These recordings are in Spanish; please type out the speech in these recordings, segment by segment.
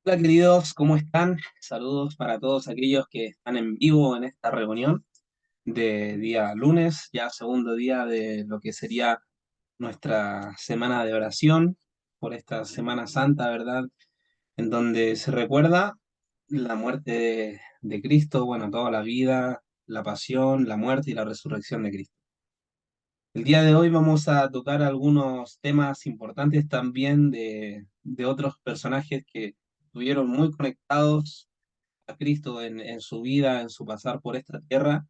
Hola queridos, ¿cómo están? Saludos para todos aquellos que están en vivo en esta reunión de día lunes, ya segundo día de lo que sería nuestra semana de oración por esta Semana Santa, ¿verdad? En donde se recuerda la muerte de Cristo, bueno, toda la vida, la pasión, la muerte y la resurrección de Cristo. El día de hoy vamos a tocar algunos temas importantes también de otros personajes que estuvieron muy conectados a Cristo en su vida, en su pasar por esta tierra,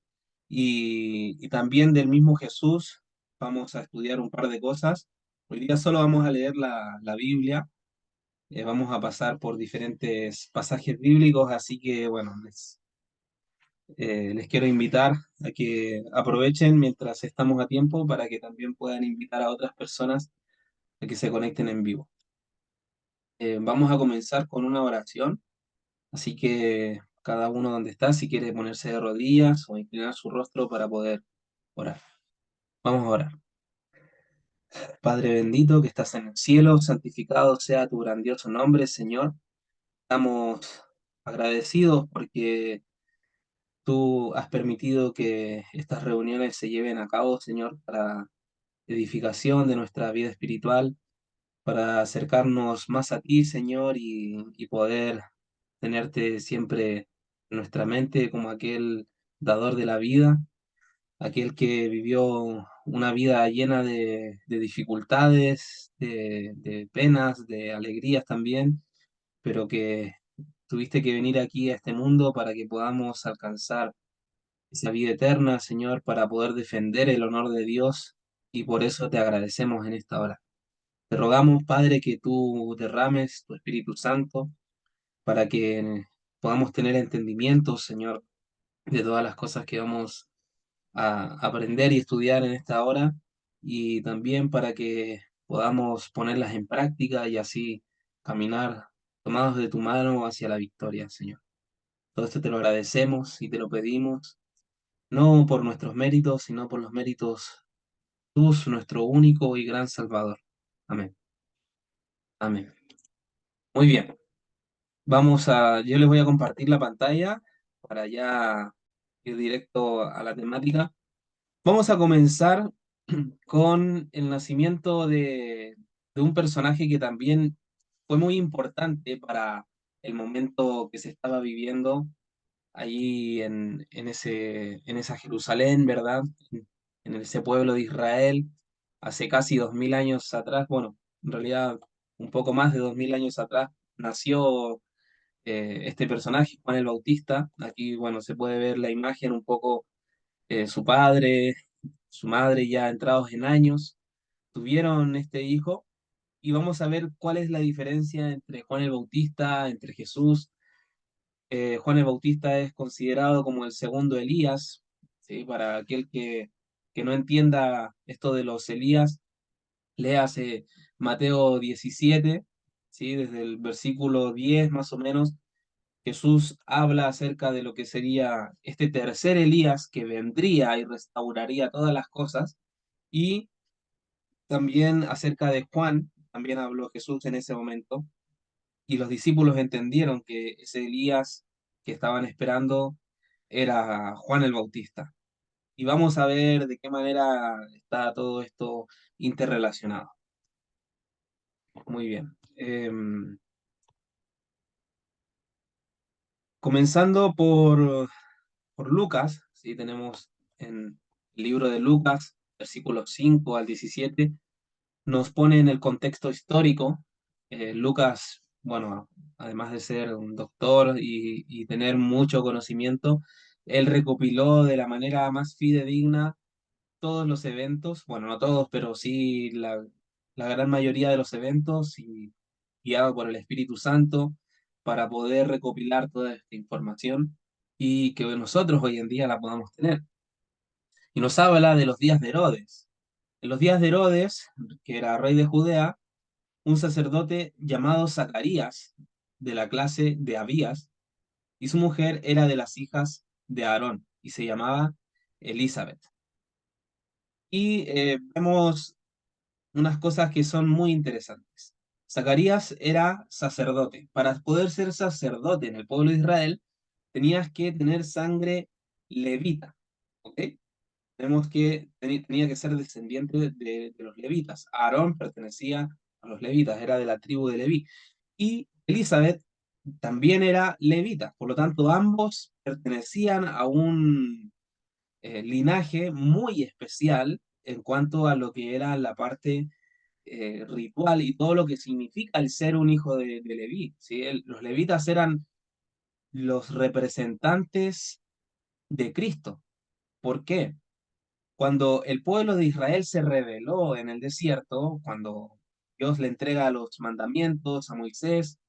y también del mismo Jesús. Vamos a estudiar un par de cosas. Hoy día solo vamos a leer la Biblia, vamos a pasar por diferentes pasajes bíblicos, así que bueno, les quiero invitar a que aprovechen mientras estamos a tiempo para que también puedan invitar a otras personas a que se conecten en vivo. Vamos a comenzar con una oración. Así que cada uno donde está, si quiere ponerse de rodillas o inclinar su rostro para poder orar. Vamos a orar. Padre bendito que estás en el cielo, santificado sea tu grandioso nombre, Señor. Estamos agradecidos porque tú has permitido que estas reuniones se lleven a cabo, Señor, para edificación de nuestra vida espiritual, para acercarnos más a ti, Señor, y poder tenerte siempre en nuestra mente como aquel dador de la vida, aquel que vivió una vida llena de dificultades, de penas, de alegrías también, pero que tuviste que venir aquí a este mundo para que podamos alcanzar esa vida eterna, Señor, para poder defender el honor de Dios, y por eso te agradecemos en esta hora. Te rogamos, Padre, que tú derrames tu Espíritu Santo para que podamos tener entendimiento, Señor, de todas las cosas que vamos a aprender y estudiar en esta hora, y también para que podamos ponerlas en práctica y así caminar tomados de tu mano hacia la victoria, Señor. Todo esto te lo agradecemos y te lo pedimos, no por nuestros méritos, sino por los méritos tuyos, nuestro único y gran Salvador. Amén. Amén. Muy bien. Yo les voy a compartir la pantalla para ya ir directo a la temática. Vamos a comenzar con el nacimiento de un personaje que también fue muy importante para el momento que se estaba viviendo allí en esa Jerusalén, ¿verdad? En ese pueblo de Israel, hace casi 2000 años atrás, bueno, en realidad un poco más de 2000 años atrás, nació este personaje, Juan el Bautista. Aquí, bueno, se puede ver la imagen un poco, su padre, su madre ya entrados en años, tuvieron este hijo, y vamos a ver cuál es la diferencia entre Juan el Bautista, entre Jesús. Juan el Bautista es considerado como el segundo Elías, ¿sí? Para aquel que no entienda esto de los Elías, léase Mateo 17, ¿sí? Desde el versículo 10 más o menos. Jesús habla acerca de lo que sería este tercer Elías que vendría y restauraría todas las cosas, y también acerca de Juan, también habló Jesús en ese momento, y los discípulos entendieron que ese Elías que estaban esperando era Juan el Bautista. Y vamos a ver de qué manera está todo esto interrelacionado. Muy bien. Comenzando por Lucas, ¿sí? Tenemos en el libro de Lucas, versículos 5 al 17, nos pone en el contexto histórico. Lucas, bueno, además de ser un doctor y tener mucho conocimiento, él recopiló de la manera más fidedigna todos los eventos, bueno, no todos, pero sí la gran mayoría de los eventos, y guiado por el Espíritu Santo para poder recopilar toda esta información y que nosotros hoy en día la podamos tener. Y nos habla de los días de Herodes. En los días de Herodes, que era rey de Judea, un sacerdote llamado Zacarías, de la clase de Abías, y su mujer era de las hijas de Aarón, y se llamaba Elizabeth. Y vemos unas cosas que son muy interesantes. Zacarías era sacerdote. Para poder ser sacerdote en el pueblo de Israel, tenías que tener sangre levita, ¿ok? Tenía que ser descendiente de los levitas. Aarón pertenecía a los levitas, era de la tribu de Leví. Y Elizabeth también era levita, por lo tanto ambos pertenecían a un linaje muy especial en cuanto a lo que era la parte ritual y todo lo que significa el ser un hijo de Leví, ¿sí? Los levitas eran los representantes de Cristo. ¿Por qué? Cuando el pueblo de Israel se rebeló en el desierto, cuando Dios le entrega los mandamientos a Moisés,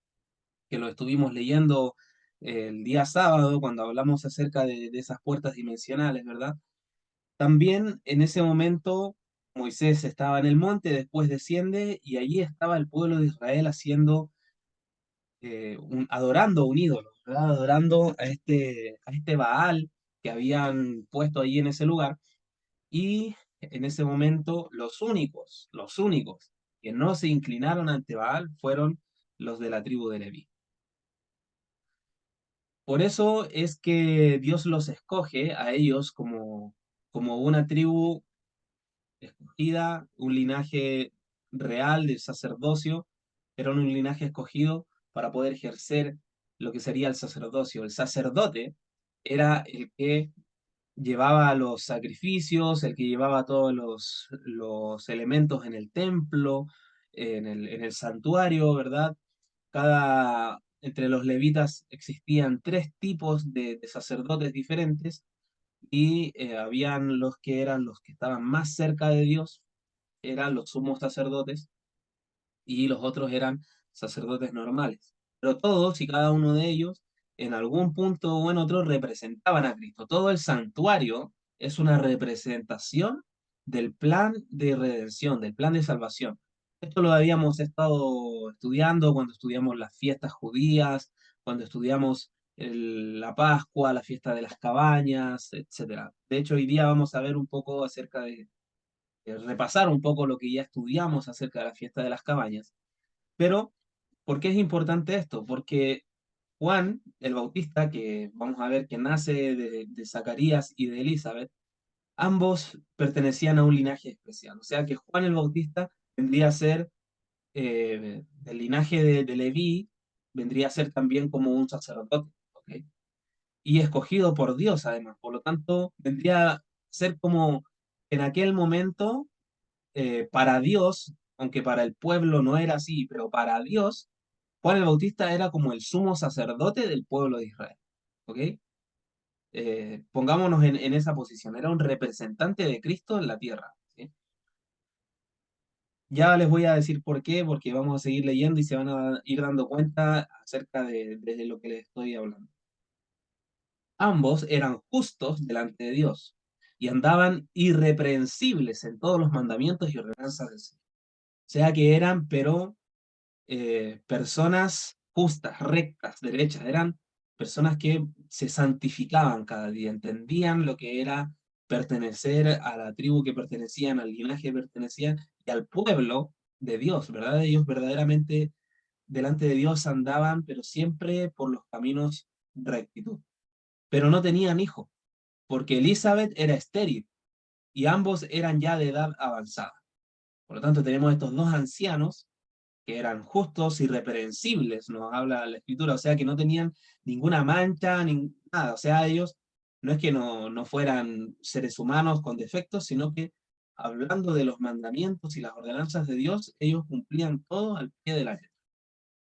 que lo estuvimos leyendo el día sábado, cuando hablamos acerca de esas puertas dimensionales, ¿verdad? También en ese momento Moisés estaba en el monte, después desciende y allí estaba el pueblo de Israel haciendo, adorando un ídolo, ¿verdad? Adorando a este Baal que habían puesto ahí en ese lugar. Y en ese momento los únicos que no se inclinaron ante Baal fueron los de la tribu de Leví. Por eso es que Dios los escoge a ellos como una tribu escogida, un linaje real del sacerdocio, era un linaje escogido para poder ejercer lo que sería el sacerdocio. El sacerdote era el que llevaba los sacrificios, el que llevaba todos los elementos en el templo, en el santuario, ¿verdad? Entre los levitas existían tres tipos de sacerdotes diferentes y habían los que eran los que estaban más cerca de Dios, eran los sumos sacerdotes, y los otros eran sacerdotes normales. Pero todos y cada uno de ellos, en algún punto o en otro, representaban a Cristo. Todo el santuario es una representación del plan de redención, del plan de salvación. Esto lo habíamos estado estudiando cuando estudiamos las fiestas judías, cuando estudiamos la Pascua, la fiesta de las cabañas, etcétera. De hecho, hoy día vamos a ver un poco acerca repasar un poco lo que ya estudiamos acerca de la fiesta de las cabañas. Pero, ¿por qué es importante esto? Porque Juan el Bautista, que vamos a ver que nace de Zacarías y de Elizabeth, ambos pertenecían a un linaje especial. O sea que Juan el Bautista vendría a ser del linaje de Leví, vendría a ser también como un sacerdote, ¿ok? Y escogido por Dios además. Por lo tanto, vendría a ser como en aquel momento para Dios, aunque para el pueblo no era así, pero para Dios, Juan el Bautista era como el sumo sacerdote del pueblo de Israel. ¿Ok? Pongámonos en esa posición. Era un representante de Cristo en la tierra. ¿Sí? Ya les voy a decir por qué, porque vamos a seguir leyendo y se van a ir dando cuenta acerca de lo que les estoy hablando. Ambos eran justos delante de Dios y andaban irreprensibles en todos los mandamientos y ordenanzas del Señor. O sea que eran, pero personas justas, rectas, derechas, eran personas que se santificaban cada día, entendían lo que era pertenecer a la tribu que pertenecían, al linaje que pertenecían y al pueblo de Dios, ¿verdad? Ellos verdaderamente delante de Dios andaban, pero siempre por los caminos de rectitud. Pero no tenían hijo, porque Elizabeth era estéril y ambos eran ya de edad avanzada. Por lo tanto, tenemos estos dos ancianos que eran justos, irreprensibles, nos habla la escritura, o sea que no tenían ninguna mancha, ni nada, o sea, ellos no es que no fueran seres humanos con defectos, sino que hablando de los mandamientos y las ordenanzas de Dios, ellos cumplían todo al pie de la letra.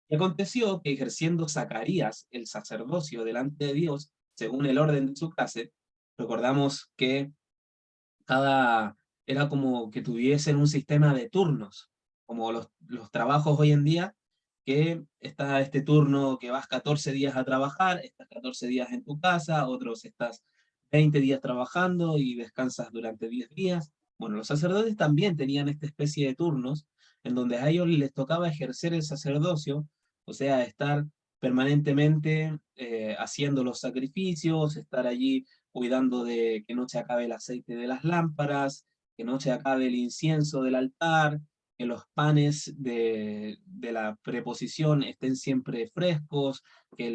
Y aconteció que ejerciendo Zacarías el sacerdocio delante de Dios, según el orden de su clase, recordamos que cada, era como que tuviesen un sistema de turnos, como los trabajos hoy en día, que está este turno que vas 14 días a trabajar, estás 14 días en tu casa, otros estás 20 días trabajando y descansas durante 10 días. Bueno, los sacerdotes también tenían esta especie de turnos en donde a ellos les tocaba ejercer el sacerdocio, o sea, estar permanentemente haciendo los sacrificios, estar allí cuidando de que no se acabe el aceite de las lámparas, que no se acabe el incienso del altar, que los panes de la preposición estén siempre frescos, que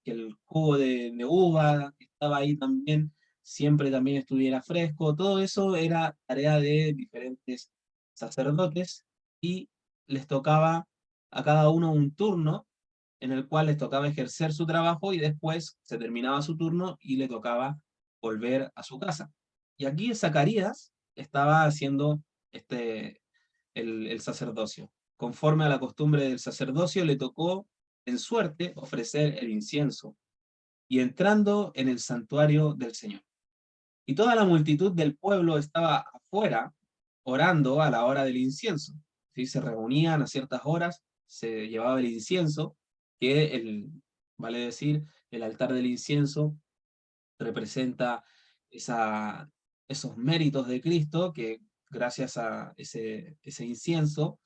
el jugo de uva que estaba ahí también, siempre también estuviera fresco. Todo eso era tarea de diferentes sacerdotes y les tocaba a cada uno un turno en el cual les tocaba ejercer su trabajo y después se terminaba su turno y le tocaba volver a su casa. Y aquí Zacarías estaba haciendo el sacerdocio. Conforme a la costumbre del sacerdocio, le tocó en suerte ofrecer el incienso y entrando en el santuario del Señor. Y toda la multitud del pueblo estaba afuera orando a la hora del incienso. ¿Sí? Se reunían a ciertas horas, se llevaba el incienso, que vale decir, el altar del incienso representa esa, esos méritos de Cristo que gracias a ese incienso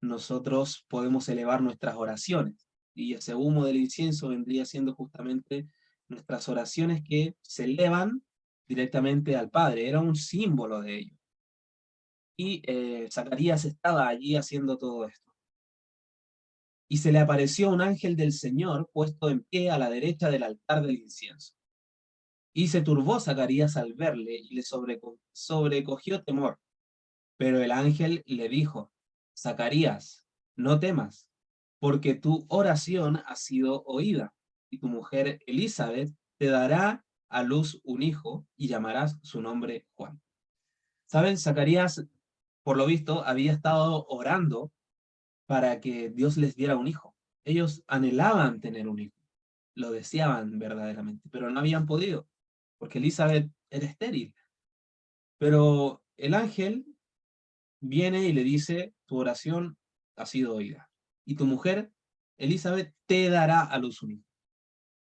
nosotros podemos elevar nuestras oraciones. Y ese humo del incienso vendría siendo justamente nuestras oraciones que se elevan directamente al Padre. Era un símbolo de ello. Y Zacarías estaba allí haciendo todo esto. Y se le apareció un ángel del Señor puesto en pie a la derecha del altar del incienso. Y se turbó Zacarías al verle y le sobrecogió temor. Pero el ángel le dijo, Zacarías, no temas, porque tu oración ha sido oída, y tu mujer Elizabeth te dará a luz un hijo y llamarás su nombre Juan. ¿Saben? Zacarías, por lo visto, había estado orando para que Dios les diera un hijo. Ellos anhelaban tener un hijo, lo deseaban verdaderamente, pero no habían podido, porque Elizabeth era estéril. Pero el ángel viene y le dice, tu oración ha sido oída. Y tu mujer, Elizabeth, te dará a luz un hijo.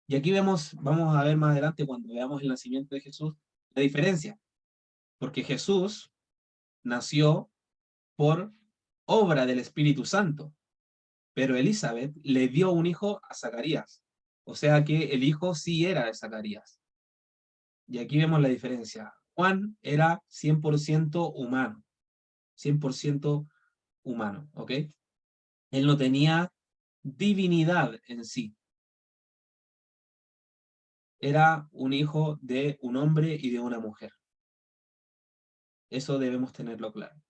Y aquí vamos a ver más adelante cuando veamos el nacimiento de Jesús, la diferencia. Porque Jesús nació por obra del Espíritu Santo, pero Elizabeth le dio un hijo a Zacarías. O sea que el hijo sí era de Zacarías. Y aquí vemos la diferencia. Juan era 100% humano, 100% humano, ¿ok? Él no tenía divinidad en sí. Era un hijo de un hombre y de una mujer. Eso debemos tenerlo claro.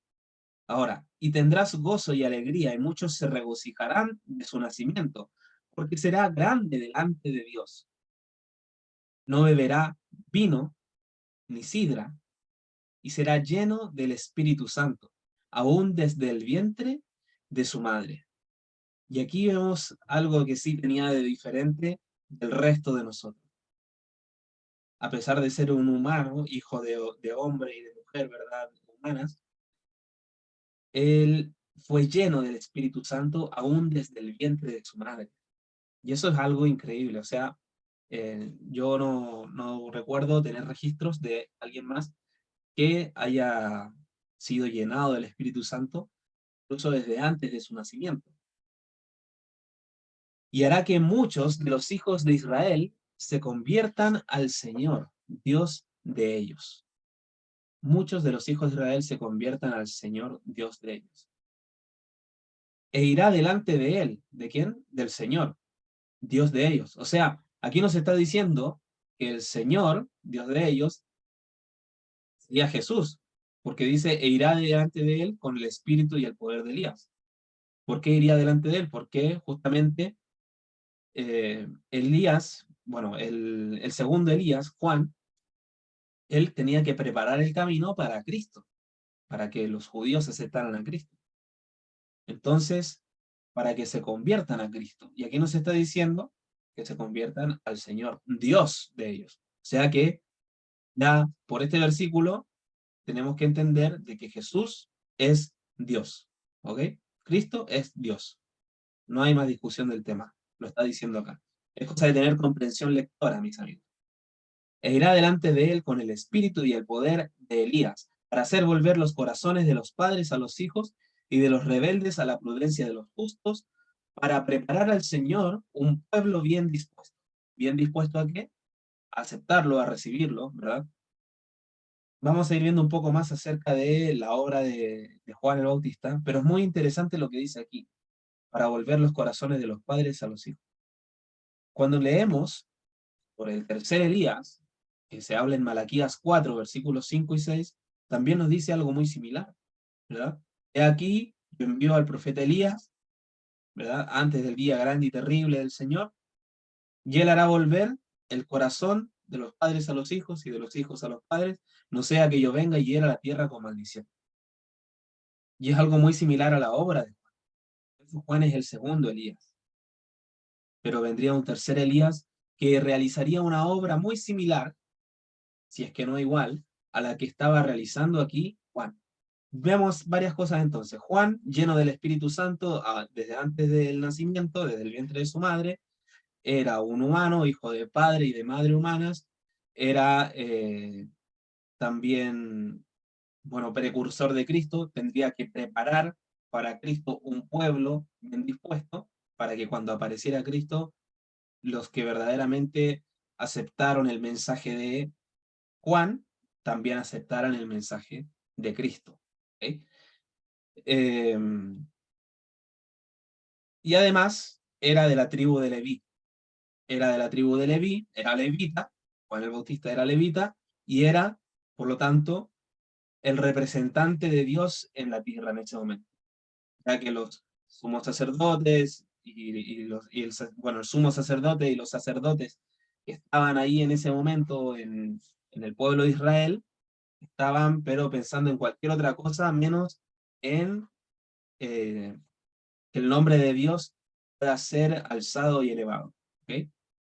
Ahora, y tendrás gozo y alegría, y muchos se regocijarán de su nacimiento, porque será grande delante de Dios. No beberá vino ni sidra, y será lleno del Espíritu Santo, aún desde el vientre de su madre. Y aquí vemos algo que sí tenía de diferente del resto de nosotros. A pesar de ser un humano, hijo de hombre y de mujer, ¿verdad? Humanas, él fue lleno del Espíritu Santo aún desde el vientre de su madre. Y eso es algo increíble. O sea, yo no recuerdo tener registros de alguien más que haya sido llenado del Espíritu Santo, incluso desde antes de su nacimiento. Y hará que muchos de los hijos de Israel se conviertan al Señor, Dios de ellos. Muchos de los hijos de Israel se conviertan al Señor, Dios de ellos. E irá delante de él. ¿De quién? Del Señor, Dios de ellos. O sea, aquí nos está diciendo que el Señor, Dios de ellos, sería Jesús, porque dice, e irá delante de él con el espíritu y el poder de Elías. ¿Por qué iría delante de él? Porque justamente Elías, bueno, el segundo Elías, Juan, él tenía que preparar el camino para Cristo, para que los judíos aceptaran a Cristo. Entonces, para que se conviertan a Cristo. Y aquí nos está diciendo que se conviertan al Señor, Dios de ellos. O sea que ya por este versículo tenemos que entender de que Jesús es Dios. ¿Ok? Cristo es Dios. No hay más discusión del tema. Lo está diciendo acá. Es cosa de tener comprensión lectora, mis amigos. E irá delante de él con el espíritu y el poder de Elías, para hacer volver los corazones de los padres a los hijos y de los rebeldes a la prudencia de los justos, para preparar al Señor un pueblo bien dispuesto. ¿Bien dispuesto a qué? A aceptarlo, a recibirlo, ¿verdad? Vamos a ir viendo un poco más acerca de la obra de Juan el Bautista, pero es muy interesante lo que dice aquí, para volver los corazones de los padres a los hijos. Cuando leemos por el tercer Elías, que se habla en Malaquías 4, versículos 5 y 6, también nos dice algo muy similar, ¿verdad? He aquí, yo envío al profeta Elías, ¿verdad? Antes del día grande y terrible del Señor, y él hará volver el corazón de los padres a los hijos y de los hijos a los padres, no sea que yo venga y hiera la tierra con maldición. Y es algo muy similar a la obra de Juan. Juan es el segundo Elías, pero vendría un tercer Elías que realizaría una obra muy similar, si es que no igual, a la que estaba realizando aquí Juan. Vemos varias cosas entonces. Juan, lleno del Espíritu Santo, desde antes del nacimiento, desde el vientre de su madre, era un humano, hijo de padre y de madre humanas, era también, bueno, precursor de Cristo, tendría que preparar para Cristo un pueblo bien dispuesto, para que cuando apareciera Cristo, los que verdaderamente aceptaron el mensaje de Juan, también aceptaran el mensaje de Cristo. ¿Ok? Eh, y además era de la tribu de Leví, era de la tribu de Leví, era levita, Juan el Bautista era levita, y era, por lo tanto, el representante de Dios en la tierra en ese momento, ya que los sumos sacerdotes bueno, el sumo sacerdote y los sacerdotes que estaban ahí en ese momento en el pueblo de Israel, estaban pero pensando en cualquier otra cosa menos en que el nombre de Dios pueda ser alzado y elevado. ¿Ok?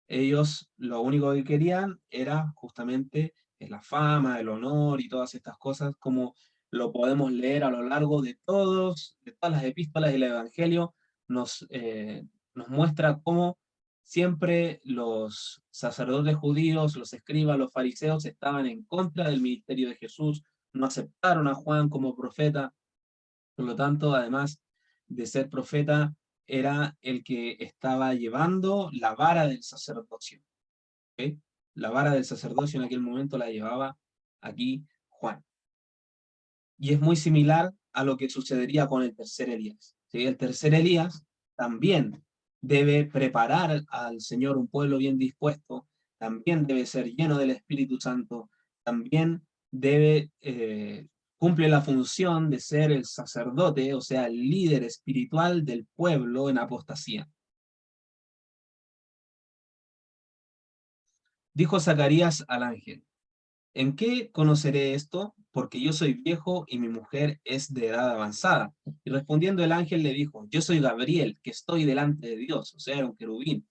Ellos lo único que querían era justamente la fama, el honor y todas estas cosas, como lo podemos leer a lo largo de todas las epístolas y el Evangelio, nos muestra cómo siempre los sacerdotes judíos, los escribas, los fariseos estaban en contra del ministerio de Jesús, no aceptaron a Juan como profeta, por lo tanto, además de ser profeta, era el que estaba llevando la vara del sacerdocio. ¿Ok? La vara del sacerdocio en aquel momento la llevaba aquí Juan. Y es muy similar a lo que sucedería con el tercer Elías. ¿Sí? El tercer Elías también debe preparar al Señor un pueblo bien dispuesto, también debe ser lleno del Espíritu Santo, también debe cumple la función de ser el sacerdote, o sea, el líder espiritual del pueblo en apostasía. Dijo Zacarías al ángel: ¿En qué conoceré esto? Porque yo soy viejo y mi mujer es de edad avanzada. Y respondiendo el ángel le dijo: Yo soy Gabriel, que estoy delante de Dios, o sea, era un querubín,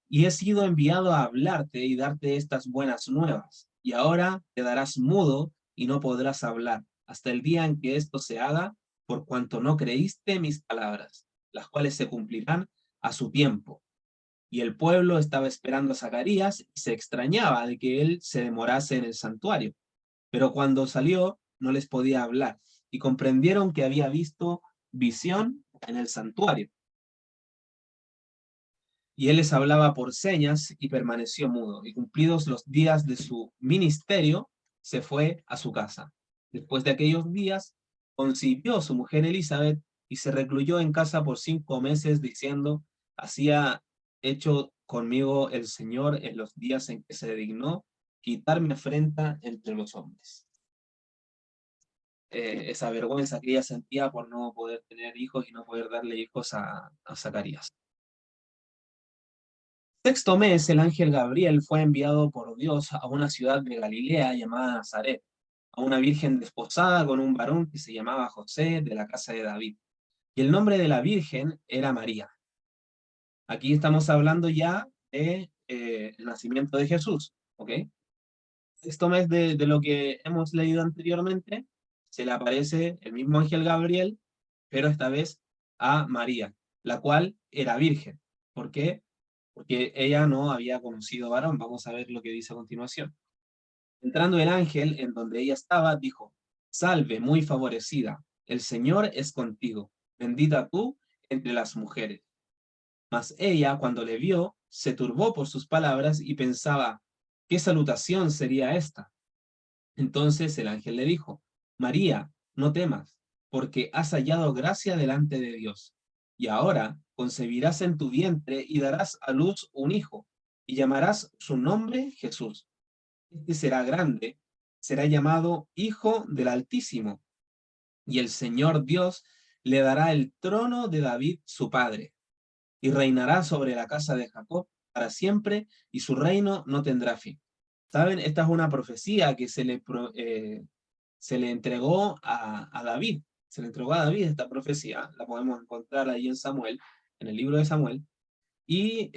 y he sido enviado a hablarte y darte estas buenas nuevas. Y ahora quedarás mudo y no podrás hablar, hasta el día en que esto se haga, por cuanto no creíste mis palabras, las cuales se cumplirán a su tiempo. Y el pueblo estaba esperando a Zacarías y se extrañaba de que él se demorase en el santuario. Pero cuando salió, no les podía hablar, y comprendieron que había visto visión en el santuario. Y él les hablaba por señas y permaneció mudo. Y cumplidos los días de su ministerio, se fue a su casa. Después de aquellos días, concibió su mujer Elizabeth y se recluyó en casa por 5 meses, diciendo: Hacía hecho conmigo el Señor en los días en que se dignó quitar mi afrenta entre los hombres. Esa vergüenza que ella sentía por no poder tener hijos y no poder darle hijos a Zacarías. Sexto mes, el ángel Gabriel fue enviado por Dios a una ciudad de Galilea llamada Nazaret, a una virgen desposada con un varón que se llamaba José, de la casa de David. Y el nombre de la virgen era María. Aquí estamos hablando ya de el nacimiento de Jesús, ¿ok? Sexto mes de lo que hemos leído anteriormente, se le aparece el mismo ángel Gabriel, pero esta vez a María, la cual era virgen. ¿Por qué? Porque ella no había conocido varón. Vamos a ver lo que dice a continuación. Entrando el ángel en donde ella estaba, dijo: Salve, muy favorecida, el Señor es contigo, bendita tú entre las mujeres. Mas ella, cuando le vio, se turbó por sus palabras y pensaba: ¿qué salutación sería esta? Entonces el ángel le dijo, María, no temas, porque has hallado gracia delante de Dios. Y ahora concebirás en tu vientre y darás a luz un hijo, y llamarás su nombre Jesús. Este será grande, será llamado Hijo del Altísimo, y el Señor Dios le dará el trono de David su padre, y reinará sobre la casa de Jacob para siempre, y su reino no tendrá fin. ¿Saben? Esta es una profecía que se le entregó a David. Se le entregó a David esta profecía, la podemos encontrar ahí en Samuel, en el libro de Samuel, y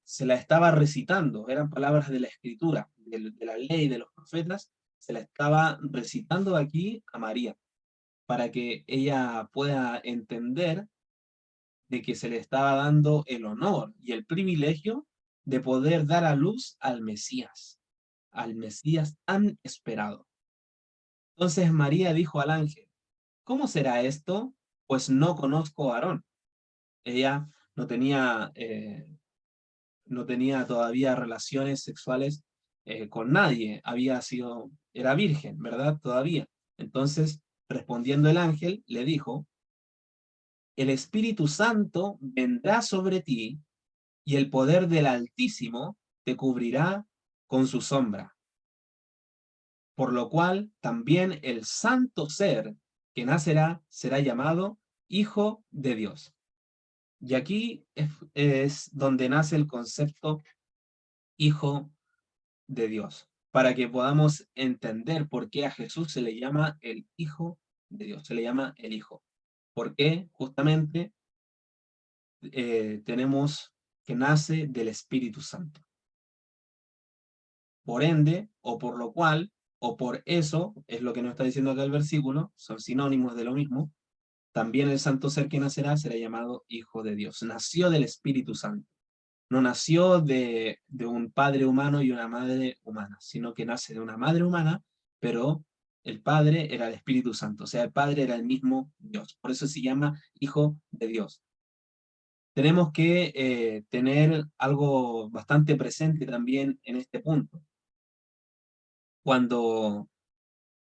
se la estaba recitando, eran palabras de la escritura, de la ley de los profetas, se la estaba recitando aquí a María, para que ella pueda entender de que se le estaba dando el honor y el privilegio de poder dar a luz al Mesías tan esperado. Entonces María dijo al ángel, ¿cómo será esto? Pues no conozco varón. Ella no tenía todavía relaciones sexuales con nadie, era virgen, ¿verdad? Todavía. Entonces, respondiendo el ángel, le dijo, el Espíritu Santo vendrá sobre ti y el poder del Altísimo te cubrirá con su sombra, por lo cual también el santo ser que nacerá será llamado Hijo de Dios. Y aquí es donde nace el concepto Hijo de Dios, para que podamos entender por qué a Jesús se le llama el Hijo de Dios, se le llama el Hijo. Porque justamente tenemos que nace del Espíritu Santo. Por ende, o por lo cual, o por eso, es lo que nos está diciendo acá el versículo, son sinónimos de lo mismo, también el santo ser que nacerá será llamado Hijo de Dios. Nació del Espíritu Santo. No nació de un padre humano y una madre humana, sino que nace de una madre humana, pero el padre era el Espíritu Santo, o sea, el padre era el mismo Dios. Por eso se llama Hijo de Dios. Tenemos que tener algo bastante presente también en este punto. Cuando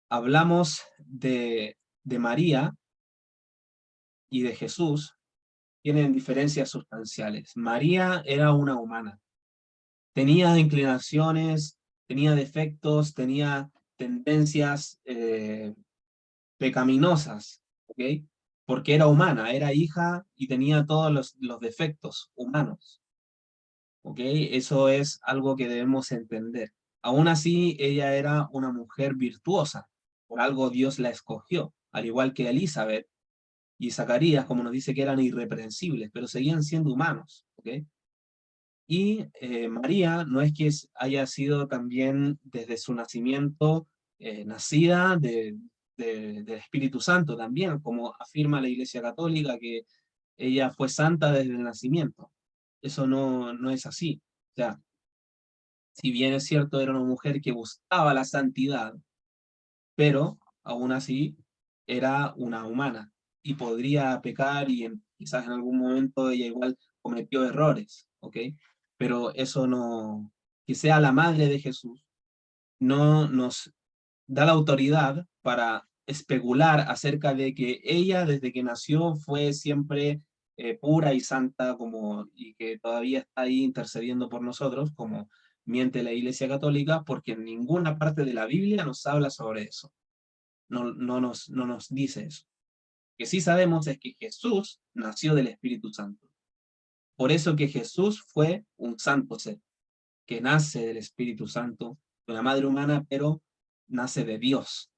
hablamos de María y de Jesús, tienen diferencias sustanciales. María era una humana, tenía inclinaciones, tenía defectos, tenía tendencias pecaminosas, ¿ok? Porque era humana, era hija y tenía todos los defectos humanos, ¿ok? Eso es algo que debemos entender. Aún así, ella era una mujer virtuosa, por algo Dios la escogió, al igual que Elizabeth y Zacarías, como nos dice que eran irreprensibles, pero seguían siendo humanos, ¿ok? Y María no es que haya sido también desde su nacimiento nacida del Espíritu Santo también, como afirma la Iglesia Católica, que ella fue santa desde el nacimiento. Eso no es así. O sea, si bien es cierto, era una mujer que buscaba la santidad, pero aún así era una humana y podría pecar y quizás en algún momento ella igual cometió errores, ¿ok? Pero eso no, que sea la madre de Jesús, no nos da la autoridad para especular acerca de que ella desde que nació fue siempre pura y santa como, y que todavía está ahí intercediendo por nosotros, como miente la Iglesia Católica, porque en ninguna parte de la Biblia nos habla sobre eso. No nos dice eso. Lo que sí sabemos es que Jesús nació del Espíritu Santo. Por eso que Jesús fue un santo ser, que nace del Espíritu Santo, de una madre humana, pero nace de Dios.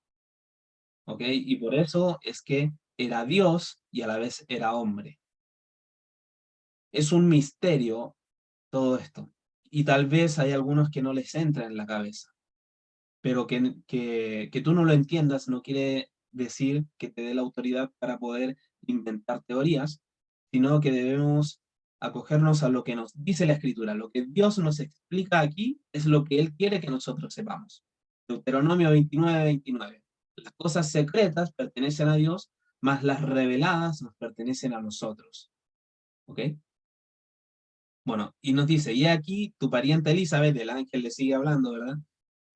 ¿Ok? Y por eso es que era Dios y a la vez era hombre. Es un misterio todo esto. Y tal vez hay algunos que no les entra en la cabeza. Pero que tú no lo entiendas no quiere decir que te dé la autoridad para poder inventar teorías, sino que debemos acogernos a lo que nos dice la Escritura. Lo que Dios nos explica aquí es lo que Él quiere que nosotros sepamos. Deuteronomio 29:29. Las cosas secretas pertenecen a Dios, mas las reveladas nos pertenecen a nosotros. ¿Ok? Bueno, y nos dice, y aquí tu pariente Elizabeth, el ángel le sigue hablando, ¿verdad?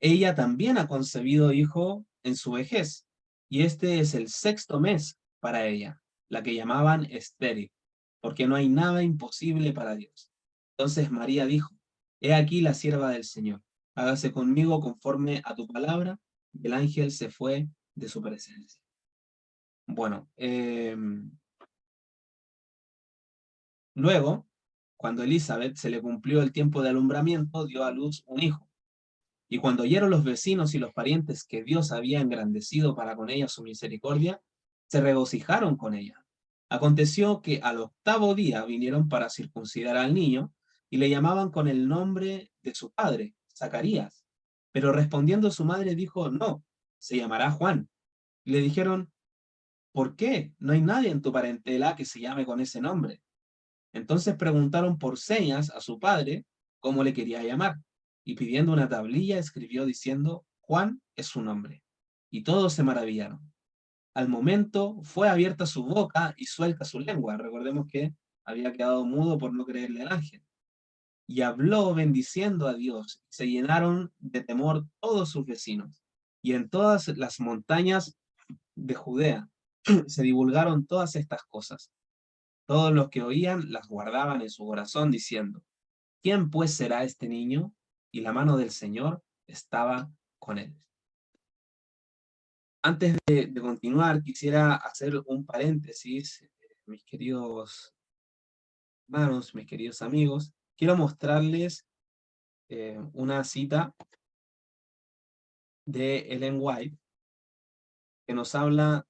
Ella también ha concebido hijo en su vejez, y este es el sexto mes para ella, la que llamaban estéril, porque no hay nada imposible para Dios. Entonces María dijo, he aquí la sierva del Señor, hágase conmigo conforme a tu palabra, y el ángel se fue de su presencia. Bueno, luego, cuando Elizabeth se le cumplió el tiempo de alumbramiento, dio a luz un hijo. Y cuando oyeron los vecinos y los parientes que Dios había engrandecido para con ella su misericordia, se regocijaron con ella. Aconteció que al octavo día vinieron para circuncidar al niño y le llamaban con el nombre de su padre, Zacarías. Pero respondiendo su madre dijo, no, se llamará Juan. Y le dijeron, ¿por qué? No hay nadie en tu parentela que se llame con ese nombre. Entonces preguntaron por señas a su padre cómo le quería llamar, y pidiendo una tablilla escribió diciendo, Juan es su nombre. Y todos se maravillaron. Al momento fue abierta su boca y suelta su lengua. Recordemos que había quedado mudo por no creerle al ángel. Y habló bendiciendo a Dios. Se llenaron de temor todos sus vecinos. Y en todas las montañas de Judea se divulgaron todas estas cosas. Todos los que oían las guardaban en su corazón, diciendo, ¿quién pues será este niño? Y la mano del Señor estaba con él. Antes de continuar, quisiera hacer un paréntesis, mis queridos hermanos, mis queridos amigos. Quiero mostrarles una cita de Ellen White que nos habla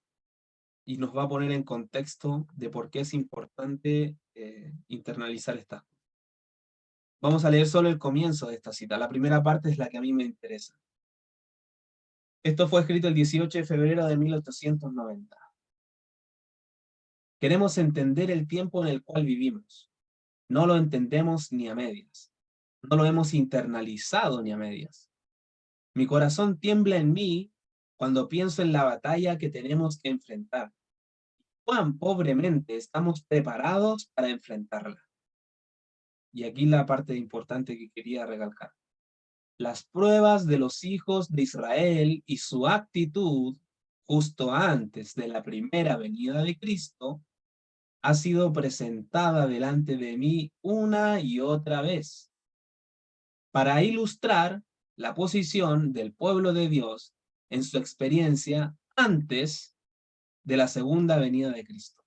y nos va a poner en contexto de por qué es importante internalizar estas cosas. Vamos a leer solo el comienzo de esta cita. La primera parte es la que a mí me interesa. Esto fue escrito el 18 de febrero de 1890. Queremos entender el tiempo en el cual vivimos. No lo entendemos ni a medias. No lo hemos internalizado ni a medias. Mi corazón tiembla en mí cuando pienso en la batalla que tenemos que enfrentar. Cuán pobremente estamos preparados para enfrentarla. Y aquí la parte importante que quería recalcar. Las pruebas de los hijos de Israel y su actitud justo antes de la primera venida de Cristo ha sido presentada delante de mí una y otra vez para ilustrar la posición del pueblo de Dios en su experiencia antes de la segunda venida de Cristo.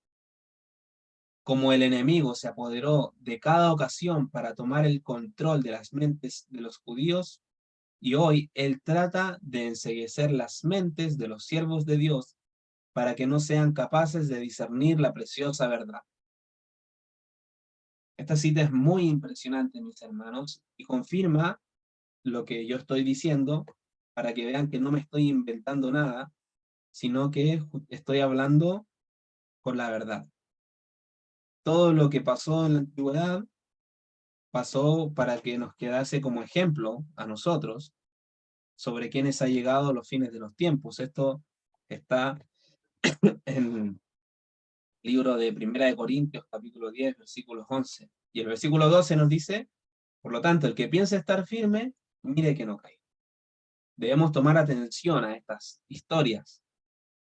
Como el enemigo se apoderó de cada ocasión para tomar el control de las mentes de los judíos, y hoy él trata de enceguecer las mentes de los siervos de Dios para que no sean capaces de discernir la preciosa verdad. Esta cita es muy impresionante, mis hermanos, y confirma lo que yo estoy diciendo para que vean que no me estoy inventando nada, sino que estoy hablando con la verdad. Todo lo que pasó en la antigüedad pasó para que nos quedase como ejemplo a nosotros sobre quiénes ha llegado a los fines de los tiempos. Esto está en el libro de Primera de Corintios, capítulo 10, versículos 11. Y el versículo 12 nos dice, por lo tanto, el que piensa estar firme, mire que no caiga. Debemos tomar atención a estas historias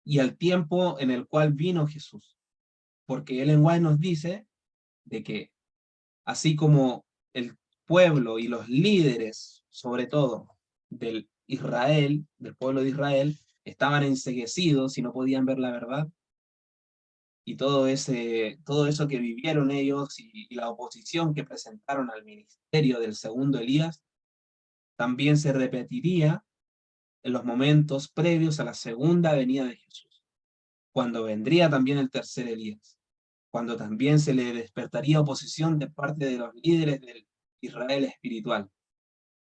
y al tiempo en el cual vino Jesús, porque Ellen White nos dice de que así como el pueblo y los líderes, sobre todo del Israel, del pueblo de Israel, estaban enceguecidos y no podían ver la verdad, y todo eso que vivieron ellos y la oposición que presentaron al ministerio del segundo Elías, también se repetiría en los momentos previos a la segunda venida de Jesús, cuando vendría también el tercer Elías, cuando también se le despertaría oposición de parte de los líderes del Israel espiritual,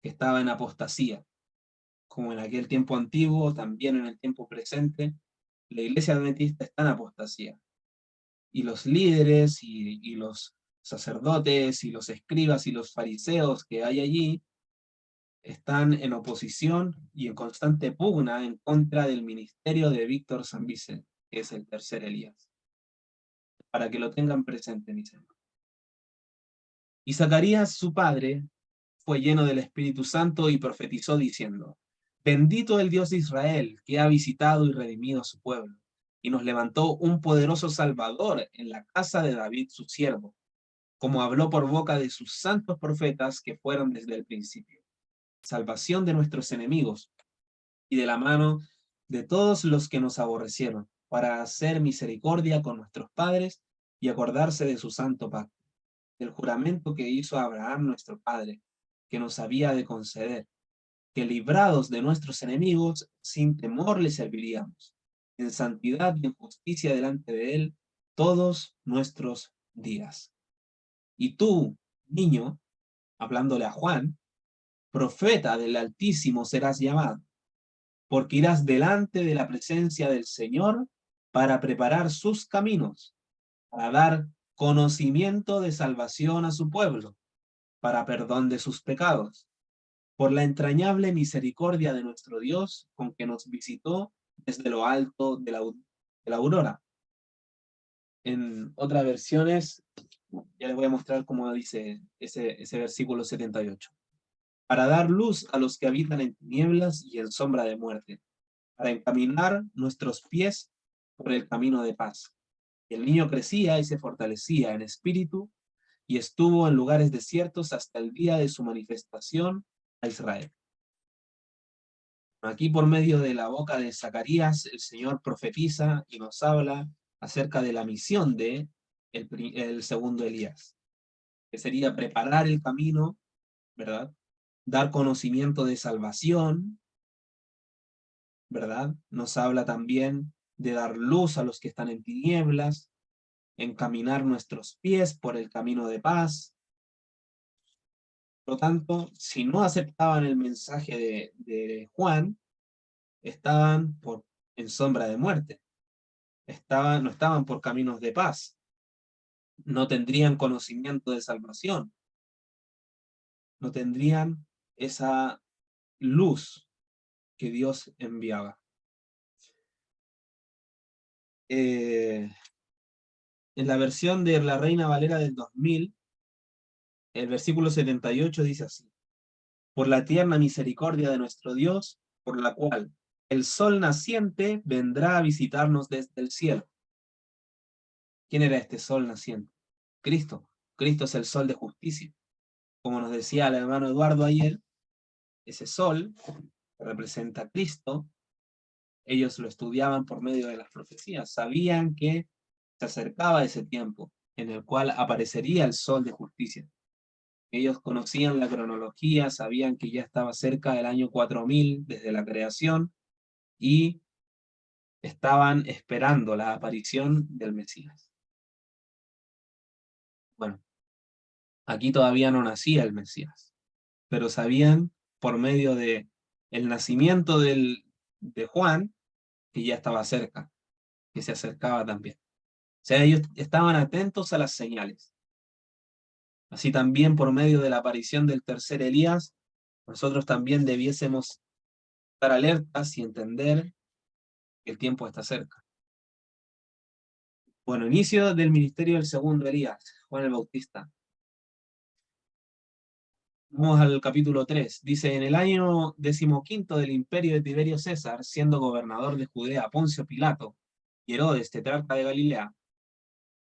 que estaba en apostasía, como en aquel tiempo antiguo, también en el tiempo presente, la iglesia adventista está en apostasía. Y los líderes y los sacerdotes y los escribas y los fariseos que hay allí están en oposición y en constante pugna en contra del ministerio de Víctor San Vicente, que es el tercer Elías. Para que lo tengan presente, mis hermanos. Y Zacarías, su padre, fue lleno del Espíritu Santo y profetizó diciendo, Bendito el Dios de Israel, que ha visitado y redimido a su pueblo, y nos levantó un poderoso Salvador en la casa de David su siervo, como habló por boca de sus santos profetas que fueron desde el principio. Salvación de nuestros enemigos y de la mano de todos los que nos aborrecieron, para hacer misericordia con nuestros padres y acordarse de su santo pacto, del juramento que hizo Abraham nuestro padre, que nos había de conceder, que librados de nuestros enemigos, sin temor le serviríamos, en santidad y en justicia delante de él, todos nuestros días. Y tú, niño, hablándole a Juan, profeta del Altísimo serás llamado, porque irás delante de la presencia del Señor para preparar sus caminos, para dar conocimiento de salvación a su pueblo, para perdón de sus pecados, por la entrañable misericordia de nuestro Dios, con que nos visitó desde lo alto de la aurora. En otras versiones, ya les voy a mostrar cómo dice ese versículo 78. Para dar luz a los que habitan en tinieblas y en sombra de muerte, para encaminar nuestros pies por el camino de paz. Y el niño crecía y se fortalecía en espíritu, y estuvo en lugares desiertos hasta el día de su manifestación a Israel. Aquí por medio de la boca de Zacarías, el Señor profetiza y nos habla acerca de la misión de el segundo Elías, que sería preparar el camino, ¿verdad? Dar conocimiento de salvación, ¿verdad? Nos habla también de dar luz a los que están en tinieblas, encaminar nuestros pies por el camino de paz. Por lo tanto, si no aceptaban el mensaje de Juan, estaban en sombra de muerte. No estaban por caminos de paz, no tendrían conocimiento de salvación, no tendrían esa luz que Dios enviaba. En la versión de la Reina Valera del 2000, el versículo 78 dice así: por la tierna misericordia de nuestro Dios, por la cual el sol naciente vendrá a visitarnos desde el cielo. ¿Quién era este sol naciente? Cristo. Cristo es el sol de justicia. Como nos decía el hermano Eduardo ayer, ese sol que representa a Cristo, ellos lo estudiaban por medio de las profecías, sabían que se acercaba ese tiempo en el cual aparecería el sol de justicia. Ellos conocían la cronología, sabían que ya estaba cerca del año 4000 desde la creación y estaban esperando la aparición del Mesías. Bueno, aquí todavía no nacía el Mesías, pero sabían por medio de el nacimiento de Juan que ya estaba cerca, que se acercaba también. O sea, ellos estaban atentos a las señales. Así también por medio de la aparición del tercer Elías, nosotros también debiésemos estar alertas y entender que el tiempo está cerca. Bueno, inicio del ministerio del segundo Elías, Juan el Bautista. Vamos al capítulo 3. Dice, en el año 15 del imperio de Tiberio César, siendo gobernador de Judea Poncio Pilato, y Herodes, tetrarca de Galilea,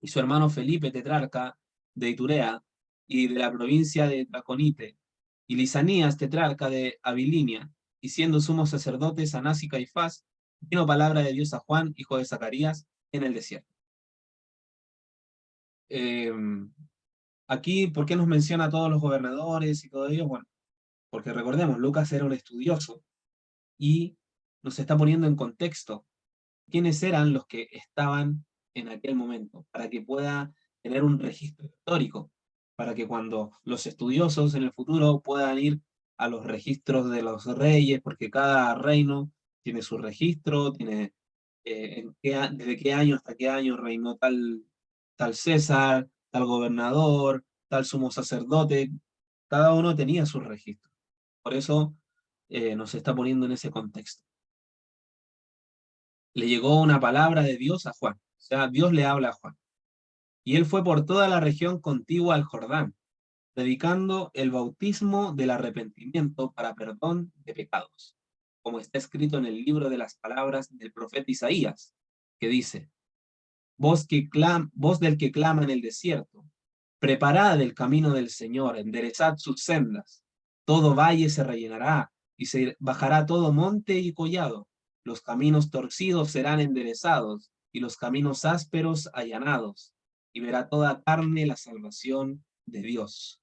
y su hermano Felipe, tetrarca de Iturea, y de la provincia de Traconite, y Lisanías, tetrarca de Abilinia, y siendo sumos sacerdotes Anás y Caifás, vino palabra de Dios a Juan, hijo de Zacarías, en el desierto. Aquí, ¿por qué nos menciona a todos los gobernadores y todo ello? Bueno, porque recordemos, Lucas era un estudioso y nos está poniendo en contexto quiénes eran los que estaban en aquel momento, para que pueda tener un registro histórico, para que cuando los estudiosos en el futuro puedan ir a los registros de los reyes, porque cada reino tiene su registro, tiene desde qué año hasta qué año reinó tal César, tal gobernador, tal sumo sacerdote, cada uno tenía su registro. Por eso nos está poniendo en ese contexto. Le llegó una palabra de Dios a Juan, o sea, Dios le habla a Juan. Y él fue por toda la región contigua al Jordán, predicando el bautismo del arrepentimiento para perdón de pecados, como está escrito en el libro de las palabras del profeta Isaías, que dice: voz del que clama en el desierto, preparad el camino del Señor, enderezad sus sendas. Todo valle se rellenará, y se bajará todo monte y collado. Los caminos torcidos serán enderezados, y los caminos ásperos allanados. Y verá toda carne la salvación de Dios.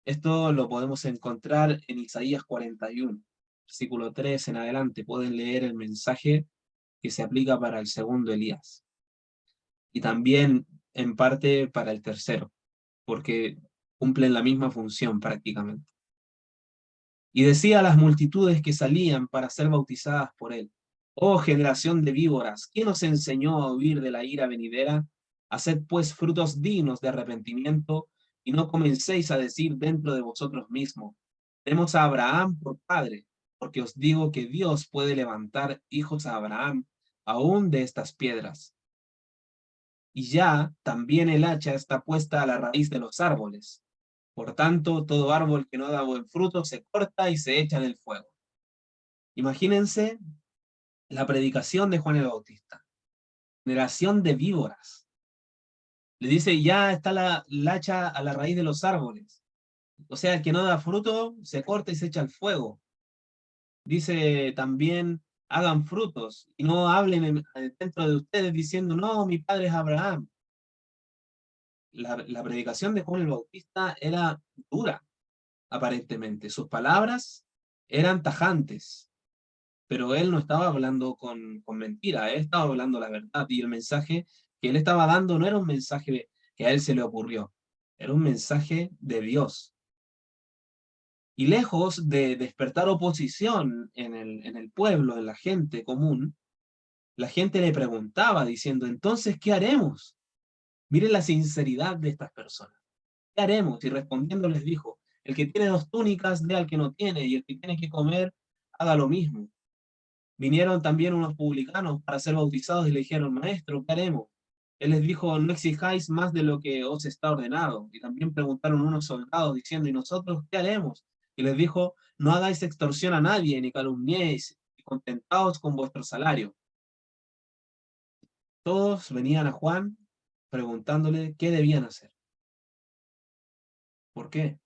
Esto lo podemos encontrar en Isaías 41, versículo 3 en adelante. Pueden leer el mensaje que se aplica para el segundo Elías. Y también en parte para el tercero, porque cumplen la misma función prácticamente. Y decía a las multitudes que salían para ser bautizadas por él: oh generación de víboras, ¿quién os enseñó a huir de la ira venidera? Haced pues frutos dignos de arrepentimiento, y no comencéis a decir dentro de vosotros mismos: tenemos a Abraham por padre, porque os digo que Dios puede levantar hijos a Abraham aún de estas piedras. Y ya también el hacha está puesta a la raíz de los árboles. Por tanto, todo árbol que no da buen fruto se corta y se echa en el fuego. Imagínense la predicación de Juan el Bautista. Generación de víboras. Le dice: ya está la hacha a la raíz de los árboles. O sea, el que no da fruto se corta y se echa al fuego. Dice también: hagan frutos y no hablen dentro de ustedes diciendo: no, mi padre es Abraham. La predicación de Juan el Bautista era dura, aparentemente. Sus palabras eran tajantes, pero él no estaba hablando con mentira, él estaba hablando la verdad, y el mensaje que él estaba dando no era un mensaje que a él se le ocurrió, era un mensaje de Dios. Y lejos de despertar oposición en el pueblo, en la gente común, la gente le preguntaba diciendo: entonces, ¿qué haremos? Miren la sinceridad de estas personas. ¿Qué haremos? Y respondiendo les dijo: el que tiene 2 túnicas, dé al que no tiene, y el que tiene que comer, haga lo mismo. Vinieron también unos publicanos para ser bautizados y le dijeron: maestro, ¿qué haremos? Él les dijo: no exijáis más de lo que os está ordenado. Y también preguntaron unos soldados diciendo: ¿y nosotros qué haremos? Y les dijo: no hagáis extorsión a nadie, ni calumniéis, y contentaos con vuestro salario. Todos venían a Juan preguntándole qué debían hacer. ¿Por qué?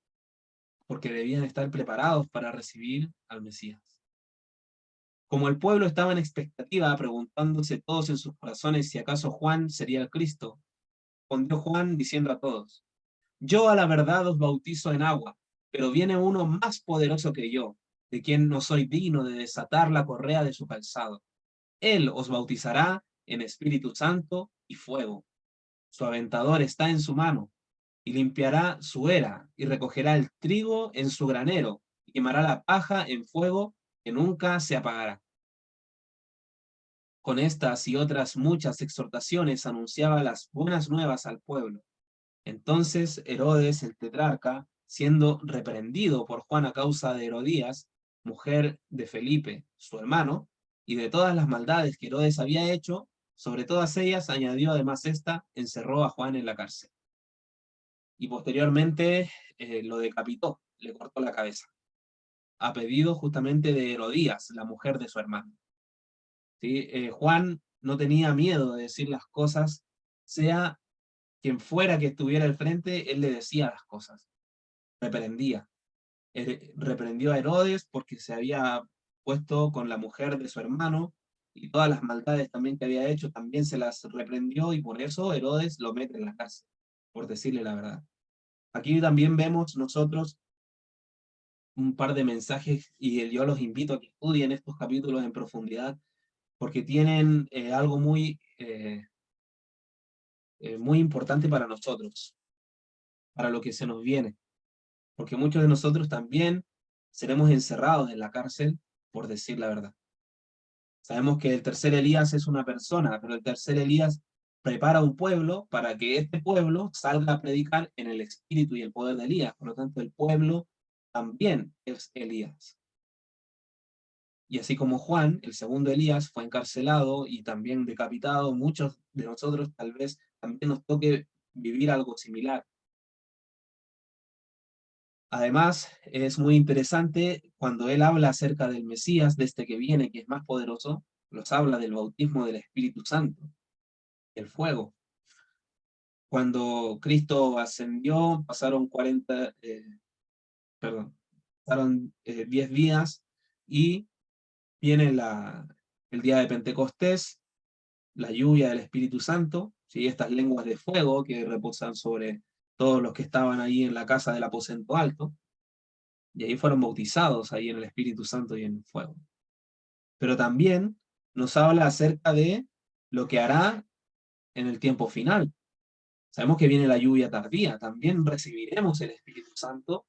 Porque debían estar preparados para recibir al Mesías. Como el pueblo estaba en expectativa, preguntándose todos en sus corazones si acaso Juan sería el Cristo, respondió Juan diciendo a todos: yo a la verdad os bautizo en agua, pero viene uno más poderoso que yo, de quien no soy digno de desatar la correa de su calzado. Él os bautizará en Espíritu Santo y fuego. Su aventador está en su mano, y limpiará su era, y recogerá el trigo en su granero, y quemará la paja en fuego que nunca se apagará. Con estas y otras muchas exhortaciones anunciaba las buenas nuevas al pueblo. Entonces Herodes el tetrarca, siendo reprendido por Juan a causa de Herodías, mujer de Felipe, su hermano, y de todas las maldades que Herodes había hecho, sobre todas ellas añadió además esta: encerró a Juan en la cárcel. Y posteriormente lo decapitó, le cortó la cabeza, a pedido justamente de Herodías, la mujer de su hermano. ¿Sí? Juan no tenía miedo de decir las cosas, sea quien fuera que estuviera al frente, él le decía las cosas, reprendía. Reprendió a Herodes porque se había puesto con la mujer de su hermano, y todas las maldades también que había hecho, también se las reprendió, y por eso Herodes lo mete en la cárcel, por decirle la verdad. Aquí también vemos nosotros un par de mensajes, y yo los invito a que estudien estos capítulos en profundidad, porque tienen algo muy importante para nosotros, para lo que se nos viene, porque muchos de nosotros también seremos encerrados en la cárcel por decir la verdad. Sabemos que el tercer Elías es una persona, pero el tercer Elías prepara un pueblo para que este pueblo salga a predicar en el espíritu y el poder de Elías. Por lo tanto, el pueblo también es Elías. Y así como Juan, el segundo Elías, fue encarcelado y también decapitado, muchos de nosotros tal vez también nos toque vivir algo similar. Además, es muy interesante cuando él habla acerca del Mesías, de este que viene, que es más poderoso, los habla del bautismo del Espíritu Santo, el fuego. Cuando Cristo ascendió, pasaron 40, perdón, pasaron 10 días y viene el día de Pentecostés, la lluvia del Espíritu Santo, ¿sí? Estas lenguas de fuego que reposan sobre todos los que estaban ahí en la casa del aposento alto, y ahí fueron bautizados ahí en el Espíritu Santo y en el fuego. Pero también nos habla acerca de lo que hará en el tiempo final. Sabemos que viene la lluvia tardía, también recibiremos el Espíritu Santo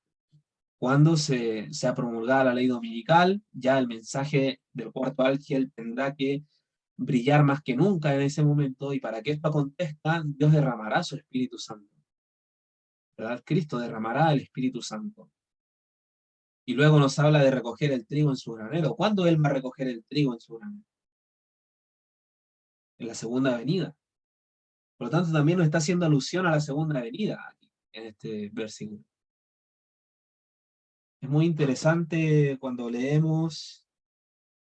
cuando sea promulgada la ley dominical, ya el mensaje del cuarto ángel tendrá que brillar más que nunca en ese momento, y para que esto acontezca, Dios derramará su Espíritu Santo, ¿verdad? Cristo derramará el Espíritu Santo. Y luego nos habla de recoger el trigo en su granero. ¿Cuándo Él va a recoger el trigo en su granero? En la segunda venida. Por lo tanto, también nos está haciendo alusión a la segunda venida aquí, en este versículo. Es muy interesante cuando leemos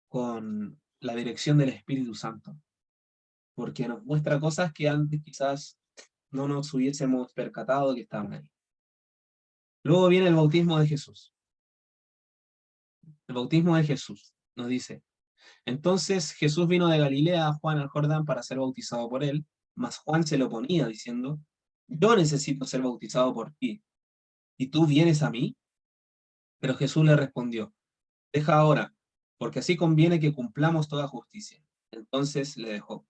con la dirección del Espíritu Santo, porque nos muestra cosas que antes quizás no nos hubiésemos percatado que estaban ahí. Luego viene el bautismo de Jesús. El bautismo de Jesús nos dice: entonces Jesús vino de Galilea a Juan al Jordán para ser bautizado por él, mas Juan se lo oponía diciendo: yo necesito ser bautizado por ti, ¿y tú vienes a mí? Pero Jesús le respondió: deja ahora, porque así conviene que cumplamos toda justicia. Entonces le dejó.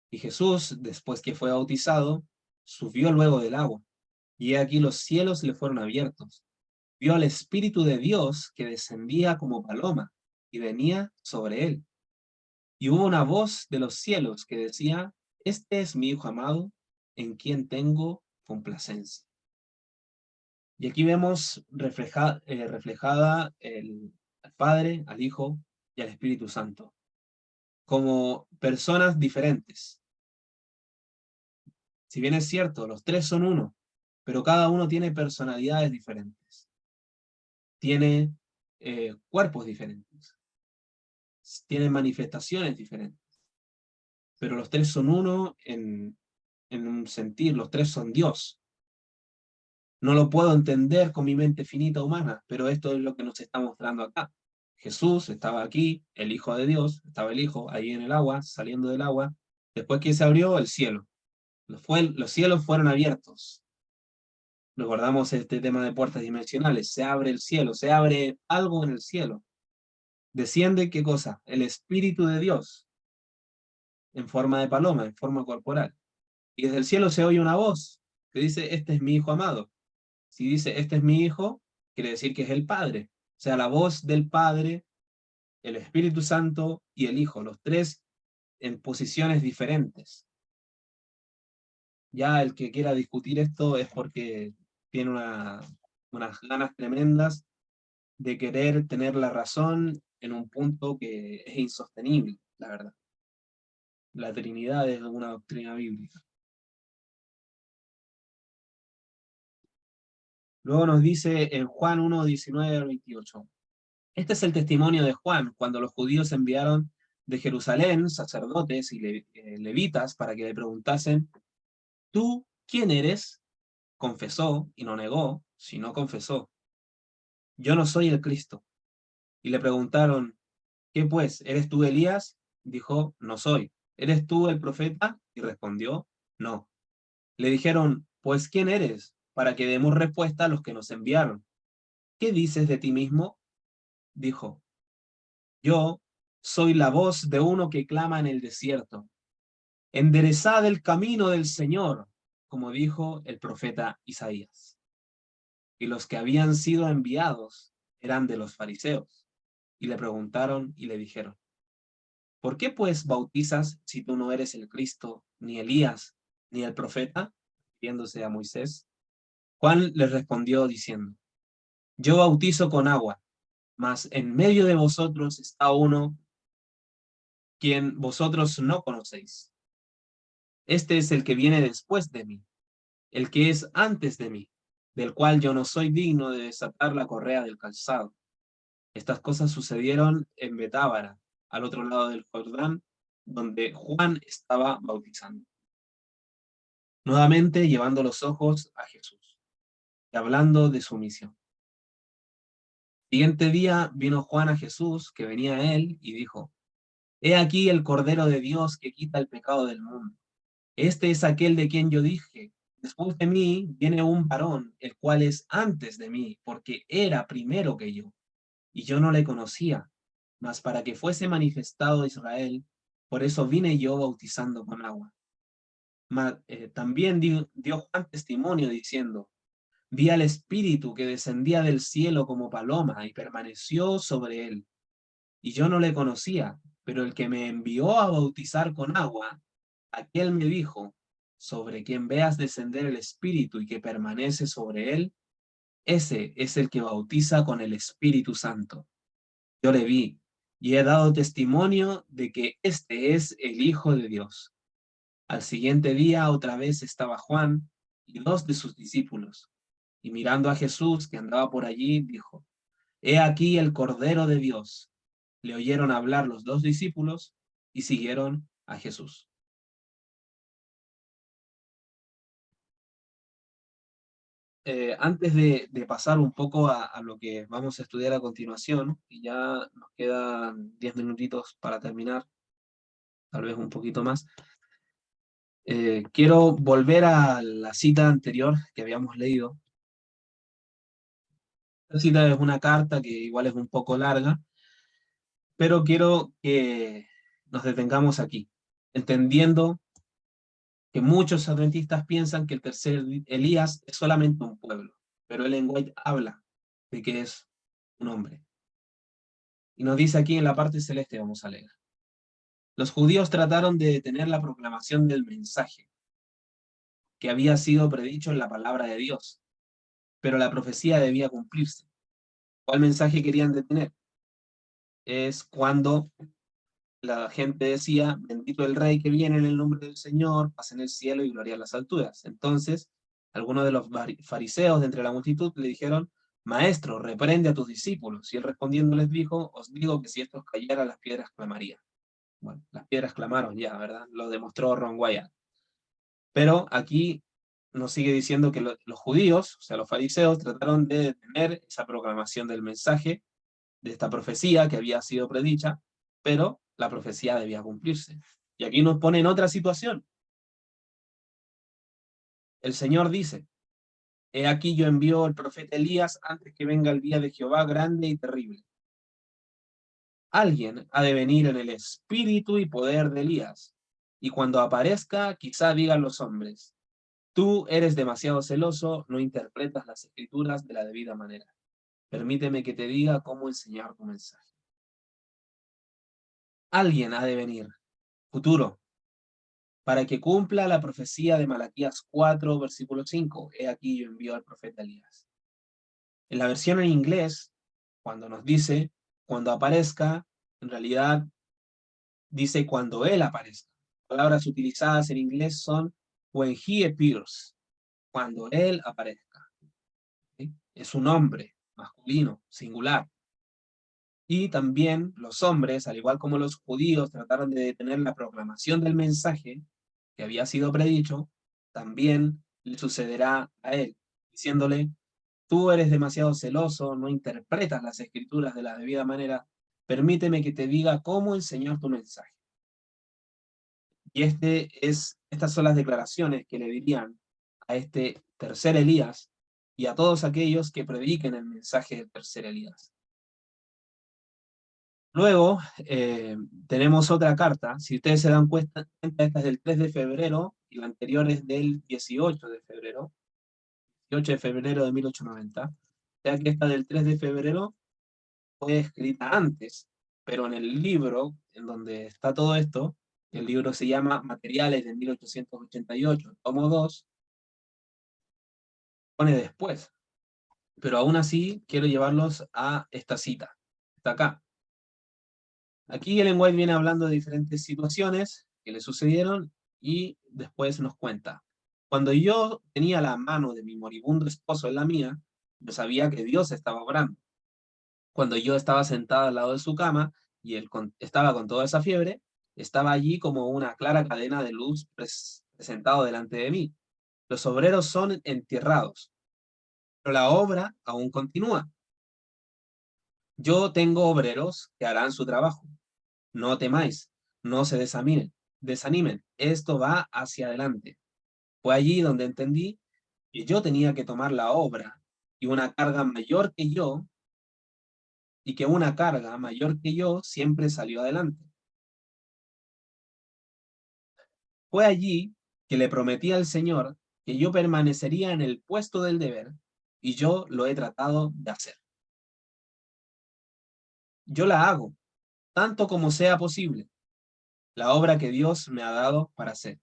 Y Jesús, después que fue bautizado, subió luego del agua, y he aquí los cielos le fueron abiertos. Vio al Espíritu de Dios que descendía como paloma y venía sobre él. Y hubo una voz de los cielos que decía: este es mi Hijo amado, en quien tengo complacencia. Y aquí vemos reflejada al Padre, al Hijo y al Espíritu Santo, como personas diferentes. Si bien es cierto, los tres son uno, pero cada uno tiene personalidades diferentes, tiene cuerpos diferentes, tiene manifestaciones diferentes, pero los tres son uno en un sentir, los tres son Dios. No lo puedo entender con mi mente finita humana, pero esto es lo que nos está mostrando acá. Jesús estaba aquí, el Hijo de Dios, estaba el Hijo ahí en el agua, saliendo del agua. Después que se abrió el cielo, los cielos fueron abiertos. Recordamos este tema de puertas dimensionales. Se abre el cielo, se abre algo en el cielo. Desciende, ¿qué cosa? El Espíritu de Dios, en forma de paloma, en forma corporal. Y desde el cielo se oye una voz que dice: este es mi Hijo amado. Si dice: este es mi Hijo, quiere decir que es el Padre. O sea, la voz del Padre, el Espíritu Santo y el Hijo, los tres en posiciones diferentes. Ya el que quiera discutir esto es porque tiene unas ganas tremendas de querer tener la razón en un punto que es insostenible, la verdad. La Trinidad es una doctrina bíblica. Luego nos dice en Juan 1, 19 al 28. Este es el testimonio de Juan, cuando los judíos enviaron de Jerusalén sacerdotes y levitas para que le preguntasen: ¿tú quién eres? Confesó y no negó, sino confesó: yo no soy el Cristo. Y le preguntaron: ¿qué pues? ¿Eres tú Elías? Dijo: no soy. ¿Eres tú el profeta? Y respondió: no. Le dijeron: pues ¿quién eres? Para que demos respuesta a los que nos enviaron. ¿Qué dices de ti mismo? Dijo: yo soy la voz de uno que clama en el desierto: enderezad el camino del Señor, como dijo el profeta Isaías. Y los que habían sido enviados eran de los fariseos. Y le preguntaron y le dijeron: ¿por qué pues bautizas si tú no eres el Cristo, ni Elías, ni el profeta? Refiriéndose a Moisés. Juan les respondió diciendo: yo bautizo con agua, mas en medio de vosotros está uno quien vosotros no conocéis. Este es el que viene después de mí, el que es antes de mí, del cual yo no soy digno de desatar la correa del calzado. Estas cosas sucedieron en Betábara, al otro lado del Jordán, donde Juan estaba bautizando. Nuevamente llevando los ojos a Jesús y hablando de su misión. Siguiente día vino Juan a Jesús, que venía a él, y dijo: He aquí el Cordero de Dios que quita el pecado del mundo. Este es aquel de quien yo dije: después de mí viene un varón, el cual es antes de mí, porque era primero que yo, y yo no le conocía, mas para que fuese manifestado a Israel, por eso vine yo bautizando con agua. También dio Juan testimonio diciendo: vi al Espíritu que descendía del cielo como paloma y permaneció sobre él. Y yo no le conocía, pero el que me envió a bautizar con agua, aquel me dijo: sobre quien veas descender el Espíritu y que permanece sobre él, ese es el que bautiza con el Espíritu Santo. Yo le vi y he dado testimonio de que este es el Hijo de Dios. Al siguiente día otra vez estaba Juan y dos de sus discípulos, y mirando a Jesús que andaba por allí, dijo: He aquí el Cordero de Dios. Le oyeron hablar los dos discípulos y siguieron a Jesús. Antes de pasar un poco a lo que vamos a estudiar a continuación, y ya nos quedan 10 minutitos para terminar, tal vez un poquito más, quiero volver a la cita anterior que habíamos leído. Esta cita es una carta que igual es un poco larga, pero quiero que nos detengamos aquí, entendiendo que muchos adventistas piensan que el tercer Elías es solamente un pueblo, pero Ellen White habla de que es un hombre. Y nos dice aquí en la parte celeste, vamos a leer: los judíos trataron de detener la proclamación del mensaje que había sido predicho en la palabra de Dios, pero la profecía debía cumplirse. ¿Cuál mensaje querían detener? Es cuando la gente decía: bendito el rey que viene en el nombre del Señor, paz en el cielo y gloria en las alturas. Entonces, algunos de los fariseos de entre la multitud le dijeron: Maestro, reprende a tus discípulos. Y él respondiendo les dijo: os digo que si estos cayeran, las piedras clamarían. Bueno, las piedras clamaron ya, ¿verdad? Lo demostró Ron Wyatt. Pero aquí nos sigue diciendo que los judíos, o sea, los fariseos, trataron de detener esa proclamación del mensaje, de esta profecía que había sido predicha, pero la profecía debía cumplirse. Y aquí nos pone en otra situación. El Señor dice: he aquí yo envío al profeta Elías antes que venga el día de Jehová grande y terrible. Alguien ha de venir en el espíritu y poder de Elías, y cuando aparezca, quizá digan los hombres: tú eres demasiado celoso, no interpretas las escrituras de la debida manera. Permíteme que te diga cómo enseñar tu mensaje. Alguien ha de venir, futuro, para que cumpla la profecía de Malaquías 4, versículo 5. He aquí yo envío al profeta Elías. En la versión en inglés, cuando nos dice cuando aparezca, en realidad dice cuando él aparezca. Palabras utilizadas en inglés son when he appears, cuando él aparezca. ¿Sí? Es un hombre masculino, singular. Y también los hombres, al igual como los judíos, trataron de detener la proclamación del mensaje que había sido predicho, también le sucederá a él, diciéndole: tú eres demasiado celoso, no interpretas las escrituras de la debida manera, permíteme que te diga cómo enseñar tu mensaje. Y estas son las declaraciones que le dirían a este tercer Elías y a todos aquellos que prediquen el mensaje del tercer Elías. Luego tenemos otra carta. Si ustedes se dan cuenta, esta es del 3 de febrero y la anterior es del 18 de febrero, 18 de febrero de 1890. O sea que esta del 3 de febrero fue escrita antes, pero en el libro en donde está todo esto, el libro se llama Materiales de 1888, tomo 2, pone después. Pero aún así quiero llevarlos a esta cita. Está acá. Aquí Ellen White viene hablando de diferentes situaciones que le sucedieron y después nos cuenta: Cuando yo tenía la mano de mi moribundo esposo en la mía, yo sabía que Dios estaba obrando. Cuando yo estaba sentado al lado de su cama y él estaba con toda esa fiebre, estaba allí como una clara cadena de luz presentado delante de mí. Los obreros son entierrados, pero la obra aún continúa. Yo tengo obreros que harán su trabajo. No temáis, no se desanimen. Esto va hacia adelante. Fue allí donde entendí que yo tenía que tomar la obra y una carga mayor que yo, y que una carga mayor que yo siempre salió adelante. Fue allí que le prometí al Señor que yo permanecería en el puesto del deber, y yo lo he tratado de hacer. Yo la hago, tanto como sea posible, la obra que Dios me ha dado para hacer,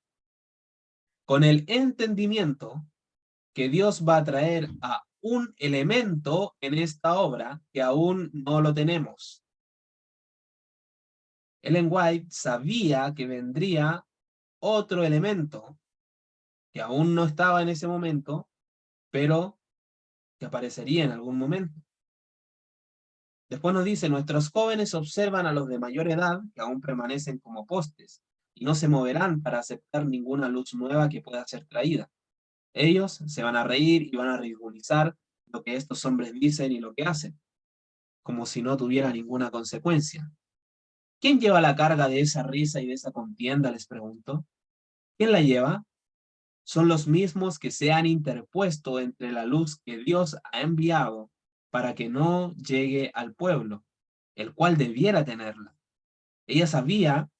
con el entendimiento que Dios va a traer a un elemento en esta obra que aún no lo tenemos. Ellen White sabía que vendría otro elemento que aún no estaba en ese momento, pero que aparecería en algún momento. Después nos dice, nuestros jóvenes observan a los de mayor edad que aún permanecen como postes y no se moverán para aceptar ninguna luz nueva que pueda ser traída. Ellos se van a reír y van a ridiculizar lo que estos hombres dicen y lo que hacen, como si no tuviera ninguna consecuencia. ¿Quién lleva la carga de esa risa y de esa contienda? Les pregunto. ¿Quién la lleva? Son los mismos que se han interpuesto entre la luz que Dios ha enviado para que no llegue al pueblo, el cual debiera tenerla. Ella sabía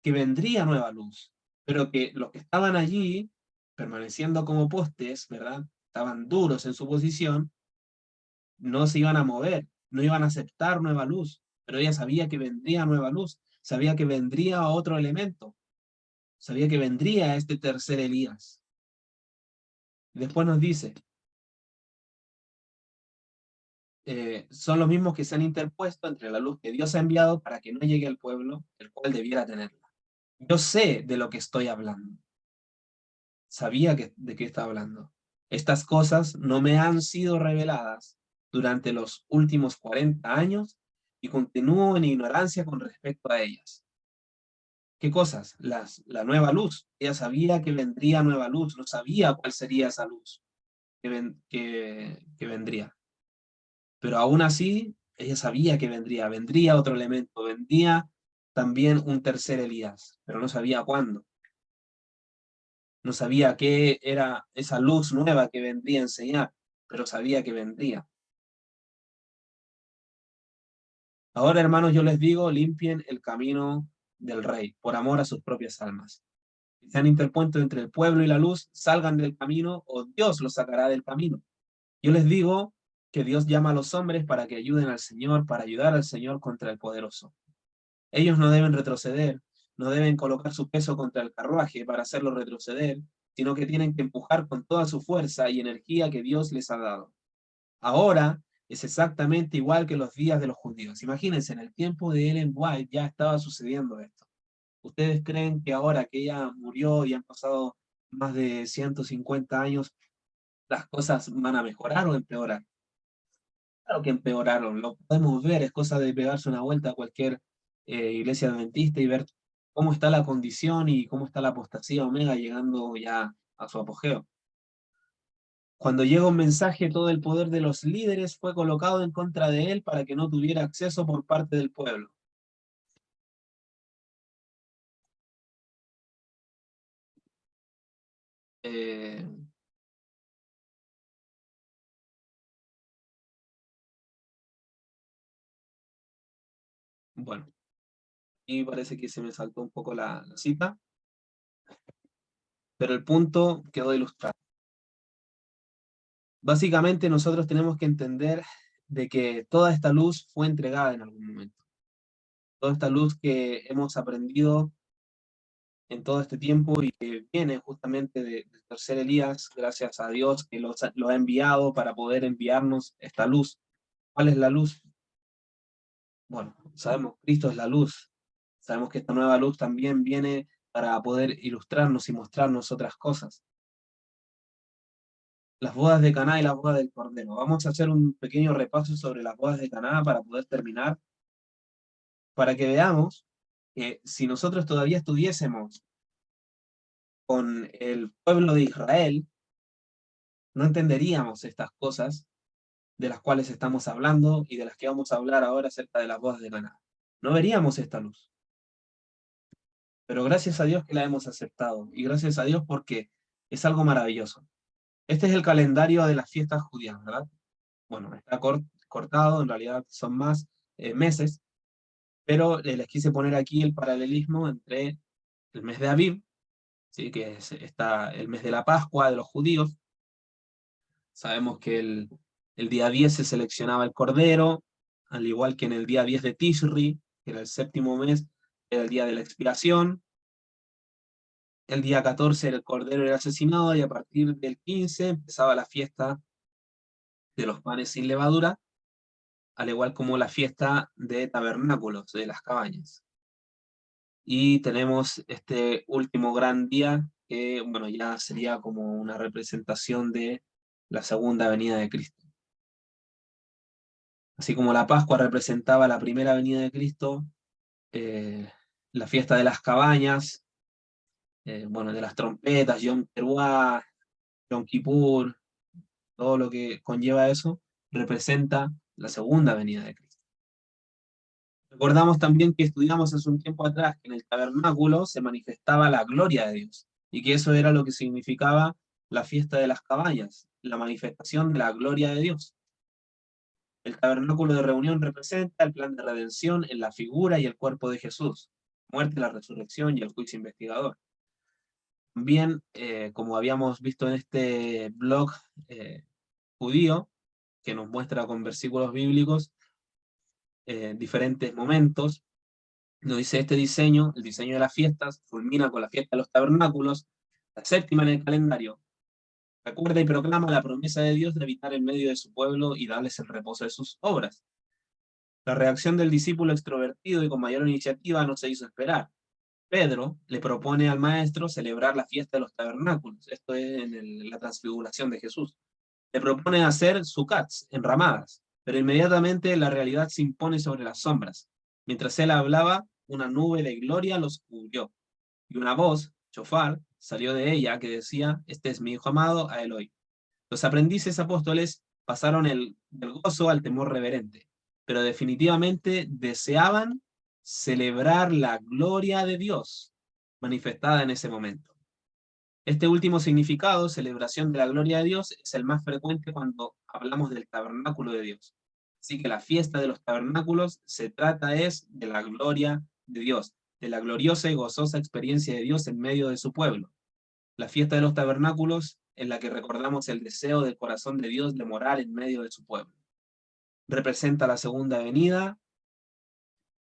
que vendría nueva luz, pero que los que estaban allí, permaneciendo como postes, ¿verdad? Estaban duros en su posición, no se iban a mover, no iban a aceptar nueva luz, pero ella sabía que vendría nueva luz, sabía que vendría otro elemento, sabía que vendría este tercer Elías. Después nos dice, son los mismos que se han interpuesto entre la luz que Dios ha enviado para que no llegue al pueblo, el cual debiera tenerla. Yo sé de lo que estoy hablando. Sabía de qué estaba hablando. Estas cosas no me han sido reveladas durante los últimos 40 años y continúo en ignorancia con respecto a ellas. ¿Qué cosas? La nueva luz. Ella sabía que vendría nueva luz, no sabía cuál sería esa luz que vendría. Pero aún así, ella sabía que vendría otro elemento, vendría también un tercer Elías, pero no sabía cuándo. No sabía qué era esa luz nueva que vendría a enseñar, pero sabía que vendría. Ahora, hermanos, yo les digo, limpien el camino del rey, por amor a sus propias almas. Si se han interpuesto entre el pueblo y la luz, salgan del camino o Dios los sacará del camino. Yo les digo que Dios llama a los hombres para que ayuden al Señor, para ayudar al Señor contra el poderoso. Ellos no deben retroceder, no deben colocar su peso contra el carruaje para hacerlo retroceder, sino que tienen que empujar con toda su fuerza y energía que Dios les ha dado. Ahora es exactamente igual que los días de los judíos. Imagínense, en el tiempo de Ellen White ya estaba sucediendo esto. ¿Ustedes creen que ahora que ella murió y han pasado más de 150 años, las cosas van a mejorar o empeorar? Claro que empeoraron, lo podemos ver, es cosa de pegarse una vuelta a cualquier iglesia adventista y ver cómo está la condición y cómo está la apostasía omega llegando ya a su apogeo. Cuando llega un mensaje, todo el poder de los líderes fue colocado en contra de él para que no tuviera acceso por parte del pueblo. Eh, bueno, y parece que se me saltó un poco la cita, pero el punto quedó ilustrado. Básicamente nosotros tenemos que entender de que toda esta luz fue entregada en algún momento. Toda esta luz que hemos aprendido en todo este tiempo y que viene justamente del tercer Elías, gracias a Dios que lo ha enviado para poder enviarnos esta luz. ¿Cuál es la luz? Bueno, sabemos, Cristo es la luz. Sabemos que esta nueva luz también viene para poder ilustrarnos y mostrarnos otras cosas. las bodas de Caná y las bodas del Cordero. Vamos a hacer un pequeño repaso sobre las bodas de Caná para poder terminar, para que veamos que si nosotros todavía estuviésemos con el pueblo de Israel, no entenderíamos estas cosas de las cuales estamos hablando y de las que vamos a hablar ahora acerca de las bodas de Caná. No veríamos esta luz. Pero gracias a Dios que la hemos aceptado, y gracias a Dios porque es algo maravilloso. Este es el calendario de las fiestas judías, ¿verdad? Bueno, está cortado, en realidad son más meses, pero les quise poner aquí el paralelismo entre el mes de Aviv, ¿sí? Está el mes de la Pascua de los judíos. Sabemos que el día 10 se seleccionaba el cordero, al igual que en el día 10 de Tishri, que era el séptimo mes, era el día de la expiación. El día 14 el cordero era asesinado y a partir del 15 empezaba la fiesta de los panes sin levadura, al igual como la fiesta de tabernáculos, de las cabañas. Y tenemos este último gran día, que bueno, ya sería como una representación de la segunda venida de Cristo. Así como la Pascua representaba la primera venida de Cristo, eh, la fiesta de las cabañas, bueno, de las trompetas, Yom Teruah, Yom Kippur, todo lo que conlleva eso, representa la segunda venida de Cristo. Recordamos también que estudiamos hace un tiempo atrás que en el tabernáculo se manifestaba la gloria de Dios, y que eso era lo que significaba la fiesta de las cabañas, la manifestación de la gloria de Dios. El tabernáculo de reunión representa el plan de redención en la figura y el cuerpo de Jesús, muerte, la resurrección y el juicio investigador. También, como habíamos visto en este blog judío, que nos muestra con versículos bíblicos diferentes momentos, nos dice este diseño, el diseño de las fiestas, culmina con la fiesta de los tabernáculos, la séptima en el calendario. Recuerda y proclama la promesa de Dios de habitar en medio de su pueblo y darles el reposo de sus obras. La reacción del discípulo extrovertido y con mayor iniciativa no se hizo esperar. Pedro le propone al maestro celebrar la fiesta de los tabernáculos, esto es en la transfiguración de Jesús. Le propone hacer sucats, enramadas, pero inmediatamente la realidad se impone sobre las sombras. Mientras él hablaba, una nube de gloria los cubrió, y una voz, chofar, salió de ella que decía, este es mi hijo amado, a él oí. Los aprendices apóstoles pasaron del gozo al temor reverente, pero definitivamente deseaban celebrar la gloria de Dios manifestada en ese momento. Este último significado, celebración de la gloria de Dios, es el más frecuente cuando hablamos del tabernáculo de Dios. Así que la fiesta de los tabernáculos se trata es de la gloria de Dios, de la gloriosa y gozosa experiencia de Dios en medio de su pueblo. La fiesta de los tabernáculos en la que recordamos el deseo del corazón de Dios de morar en medio de su pueblo. Representa la segunda venida,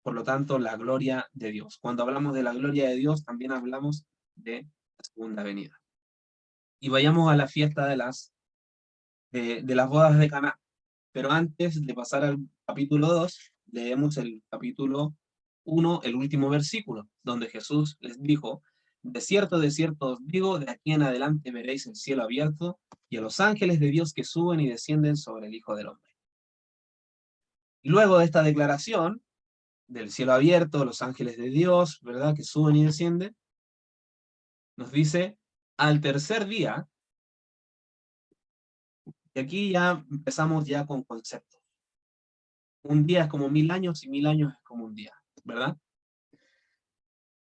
por lo tanto, la gloria de Dios. Cuando hablamos de la gloria de Dios, también hablamos de la segunda venida. Y vayamos a la fiesta de las bodas de Caná. Pero antes de pasar al capítulo 2, leemos el capítulo 1, el último versículo, donde Jesús les dijo, de cierto os digo, de aquí en adelante veréis el cielo abierto y a los ángeles de Dios que suben y descienden sobre el Hijo del Hombre. Y luego de esta declaración del cielo abierto, los ángeles de Dios, ¿verdad?, que suben y descienden, nos dice, al tercer día, y aquí ya empezamos ya con conceptos. Un día es como 1000 años y 1000 años es como un día, ¿verdad?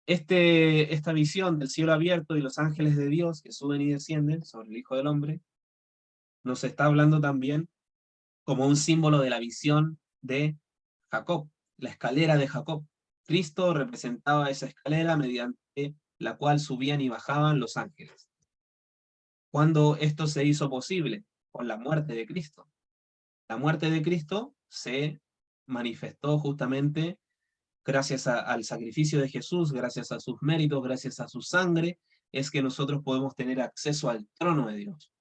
Esta visión del cielo abierto y los ángeles de Dios que suben y descienden sobre el Hijo del Hombre, nos está hablando también como un símbolo de la visión de Jacob, la escalera de Jacob. Cristo representaba esa escalera mediante la cual subían y bajaban los ángeles. ¿Cuándo esto se hizo posible? Con la muerte de Cristo. La muerte de Cristo se manifestó justamente gracias al sacrificio de Jesús, gracias a sus méritos, gracias a su sangre, es que nosotros podemos tener acceso al trono de Dios.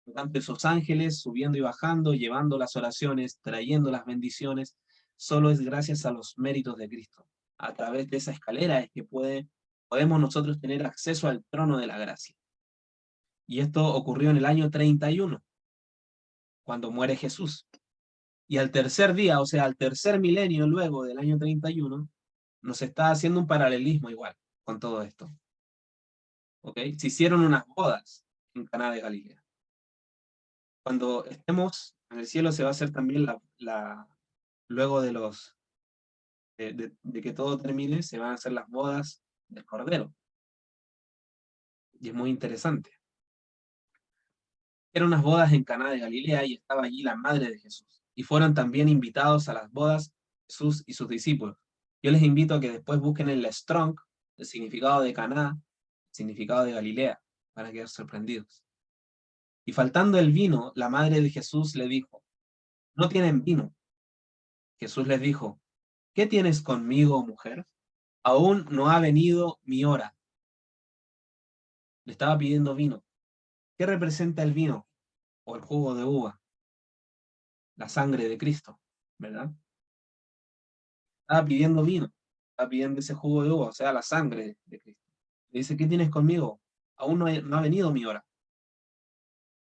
Por lo tanto, esos ángeles subiendo y bajando, llevando las oraciones, trayendo las bendiciones, solo es gracias a los méritos de Cristo. A través de esa escalera es que podemos nosotros tener acceso al trono de la gracia. Y esto ocurrió en el año 31. cuando muere Jesús. Y al tercer día, o sea, al tercer milenio luego del año 31, nos está haciendo un paralelismo igual con todo esto. ¿Ok? Se hicieron unas bodas en Caná de Galilea. Cuando estemos en el cielo se va a hacer también luego de que todo termine, se van a hacer las bodas del Cordero. Y es muy interesante. Eran unas bodas en Caná de Galilea y estaba allí la madre de Jesús. Y fueron también invitados a las bodas Jesús y sus discípulos. Yo les invito a que después busquen en la Strong el significado de Caná, el significado de Galilea, para quedar sorprendidos. Y faltando el vino, la madre de Jesús le dijo, ¿no tienen vino? Jesús les dijo, ¿qué tienes conmigo, mujer? Aún no ha venido mi hora. Le estaba pidiendo vino. ¿Qué representa el vino? O el jugo de uva, la sangre de Cristo, ¿verdad? Estaba pidiendo vino, estaba pidiendo ese jugo de uva, o sea, la sangre de Cristo. Le dice, ¿qué tienes conmigo? Aún no ha venido mi hora.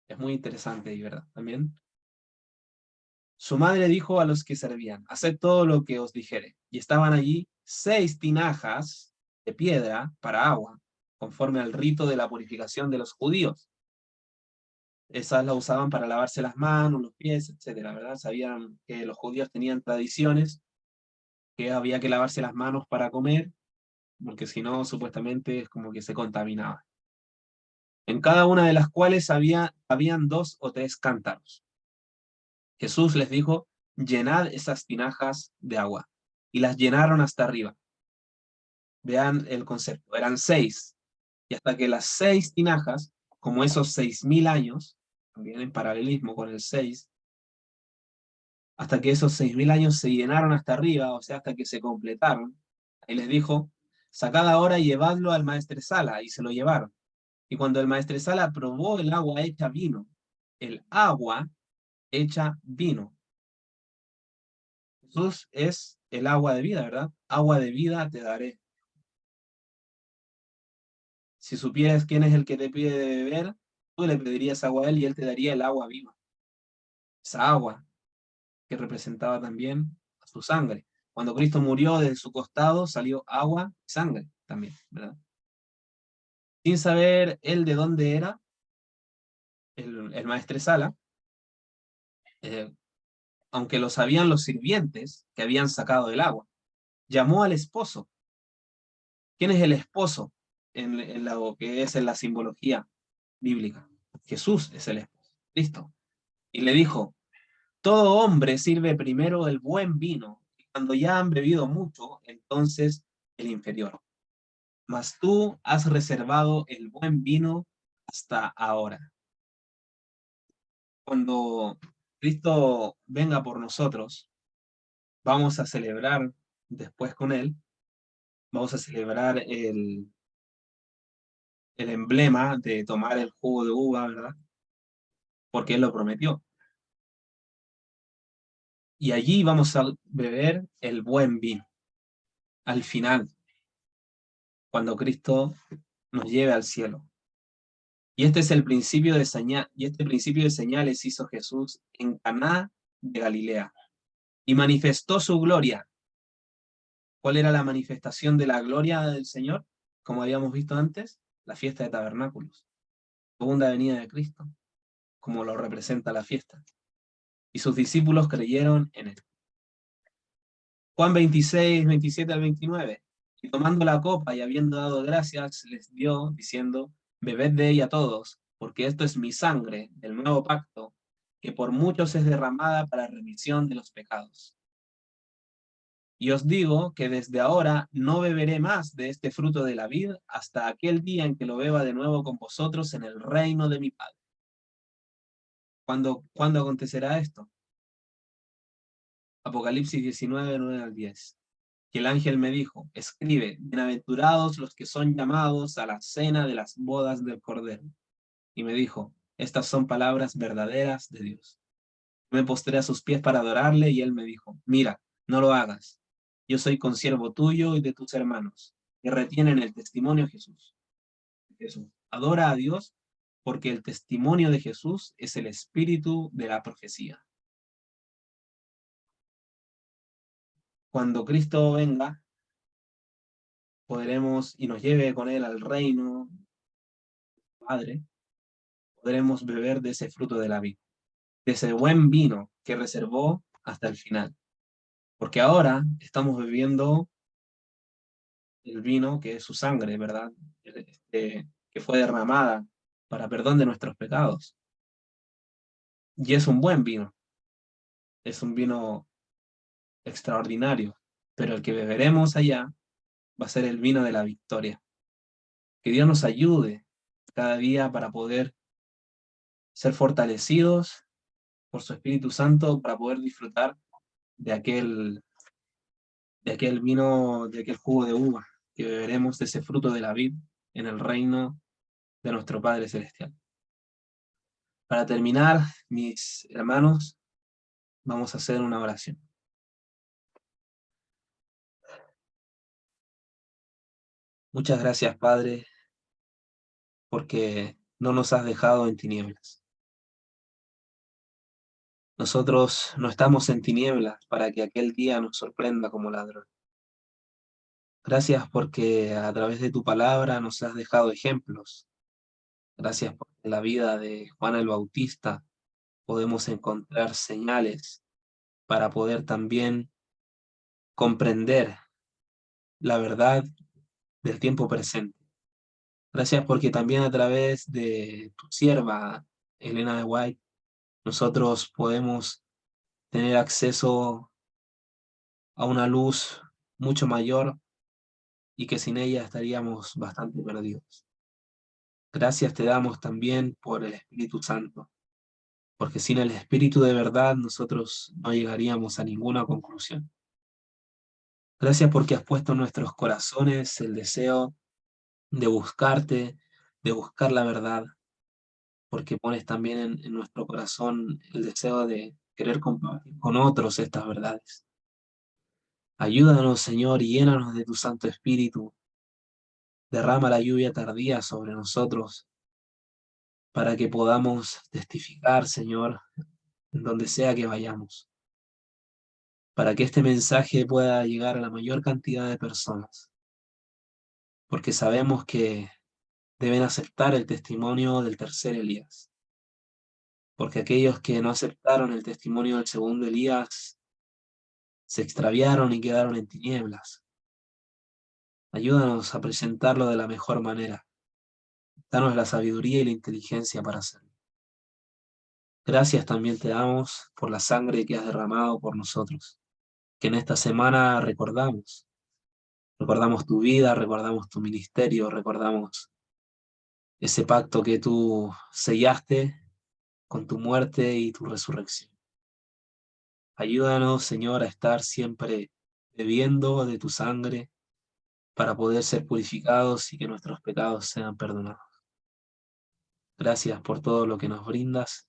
Es muy interesante, ¿verdad? También. Su madre dijo a los que servían, haced todo lo que os dijere. Y estaban allí 6 tinajas de piedra para agua, conforme al rito de la purificación de los judíos. Esas las usaban para lavarse las manos, los pies, etcétera, ¿verdad? Sabían que los judíos tenían tradiciones, que había que lavarse las manos para comer, porque si no, supuestamente es como que se contaminaba. En cada una de las cuales habían 2 o 3 cántaros. Jesús les dijo, llenad esas tinajas de agua. Y las llenaron hasta arriba. Vean el concepto, eran 6. Y hasta que las 6 tinajas, como esos 6.000 años, también en paralelismo con el 6, hasta que esos 6.000 años se llenaron hasta arriba, o sea, hasta que se completaron, ahí les dijo, sacad ahora y llevadlo al maestresala, y se lo llevaron. Y cuando el maestresala probó el agua hecha vino, el agua hecha vino. Jesús es el agua de vida, ¿verdad? Agua de vida te daré. Si supieras quién es el que te pide de beber, tú le pedirías agua a él y él te daría el agua viva. Esa agua que representaba también a su sangre. Cuando Cristo murió, de su costado salió agua y sangre también, ¿verdad? Sin saber él de dónde era, el maestresala, eh, aunque lo sabían los sirvientes que habían sacado el agua, llamó al esposo. ¿Quién es el esposo en lo que es en la simbología bíblica? Jesús es el esposo, Cristo. Y le dijo, todo hombre sirve primero el buen vino, y cuando ya han bebido mucho, entonces el inferior. Mas tú has reservado el buen vino hasta ahora. Cuando Cristo venga por nosotros, vamos a celebrar después con Él, vamos a celebrar el emblema de tomar el jugo de uva, ¿verdad? Porque Él lo prometió. Y allí vamos a beber el buen vino. Al final, cuando Cristo nos lleve al cielo. Y este es el principio de señal, y este principio de señales hizo Jesús en Caná de Galilea. Y manifestó su gloria. ¿Cuál era la manifestación de la gloria del Señor? Como habíamos visto antes, la fiesta de tabernáculos. Segunda venida de Cristo, como lo representa la fiesta. Y sus discípulos creyeron en él. Juan 26, 27 al 29. Y tomando la copa y habiendo dado gracias, les dio, diciendo, bebed de ella todos, porque esto es mi sangre del nuevo pacto, que por muchos es derramada para remisión de los pecados. Y os digo que desde ahora no beberé más de este fruto de la vid hasta aquel día en que lo beba de nuevo con vosotros en el reino de mi Padre. ¿Cuándo acontecerá esto? Apocalipsis 19, 9 al 10. Que el ángel me dijo, escribe, bienaventurados los que son llamados a la cena de las bodas del Cordero. Y me dijo, estas son palabras verdaderas de Dios. Me postré a sus pies para adorarle y él me dijo, mira, no lo hagas. Yo soy consiervo tuyo y de tus hermanos, que retienen el testimonio de Jesús. Adora a Dios porque el testimonio de Jesús es el espíritu de la profecía. Cuando Cristo venga, podremos y nos lleve con él al reino, Padre, podremos beber de ese fruto de la vida, de ese buen vino que reservó hasta el final. Porque ahora estamos bebiendo el vino que es su sangre, ¿verdad? Que fue derramada para perdón de nuestros pecados. Y es un buen vino, es un vino extraordinario, pero el que beberemos allá va a ser el vino de la victoria. Que Dios nos ayude cada día para poder ser fortalecidos por su Espíritu Santo, para poder disfrutar de aquel vino, de aquel jugo de uva, que beberemos de ese fruto de la vid en el reino de nuestro Padre Celestial. Para terminar, mis hermanos, vamos a hacer una oración. Muchas gracias, Padre, porque no nos has dejado en tinieblas. Nosotros no estamos en tinieblas para que aquel día nos sorprenda como ladrón. Gracias porque a través de tu palabra nos has dejado ejemplos. Gracias porque en la vida de Juan el Bautista podemos encontrar señales para poder también comprender la verdad del tiempo presente. Gracias porque también a través de tu sierva, Elena de White, nosotros podemos tener acceso a una luz mucho mayor y que sin ella estaríamos bastante perdidos. Gracias te damos también por el Espíritu Santo, porque sin el Espíritu de verdad nosotros no llegaríamos a ninguna conclusión. Gracias porque has puesto en nuestros corazones el deseo de buscarte, de buscar la verdad, porque pones también en nuestro corazón el deseo de querer compartir con otros estas verdades. Ayúdanos, Señor, y llénanos de tu Santo Espíritu. Derrama la lluvia tardía sobre nosotros para que podamos testificar, Señor, en donde sea que vayamos, para que este mensaje pueda llegar a la mayor cantidad de personas, porque sabemos que deben aceptar el testimonio del tercer Elías, porque aquellos que no aceptaron el testimonio del segundo Elías se extraviaron y quedaron en tinieblas. Ayúdanos a presentarlo de la mejor manera. Danos la sabiduría y la inteligencia para hacerlo. Gracias también te damos por la sangre que has derramado por nosotros, que en esta semana recordamos. Recordamos tu vida, recordamos tu ministerio, recordamos ese pacto que tú sellaste con tu muerte y tu resurrección. Ayúdanos, Señor, a estar siempre bebiendo de tu sangre para poder ser purificados y que nuestros pecados sean perdonados. Gracias por todo lo que nos brindas.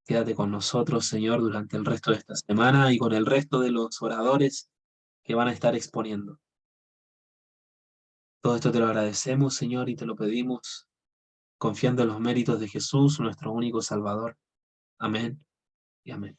Quédate con nosotros, Señor, durante el resto de esta semana y con el resto de los oradores que van a estar exponiendo. Todo esto te lo agradecemos, Señor, y te lo pedimos, confiando en los méritos de Jesús, nuestro único Salvador. Amén y amén.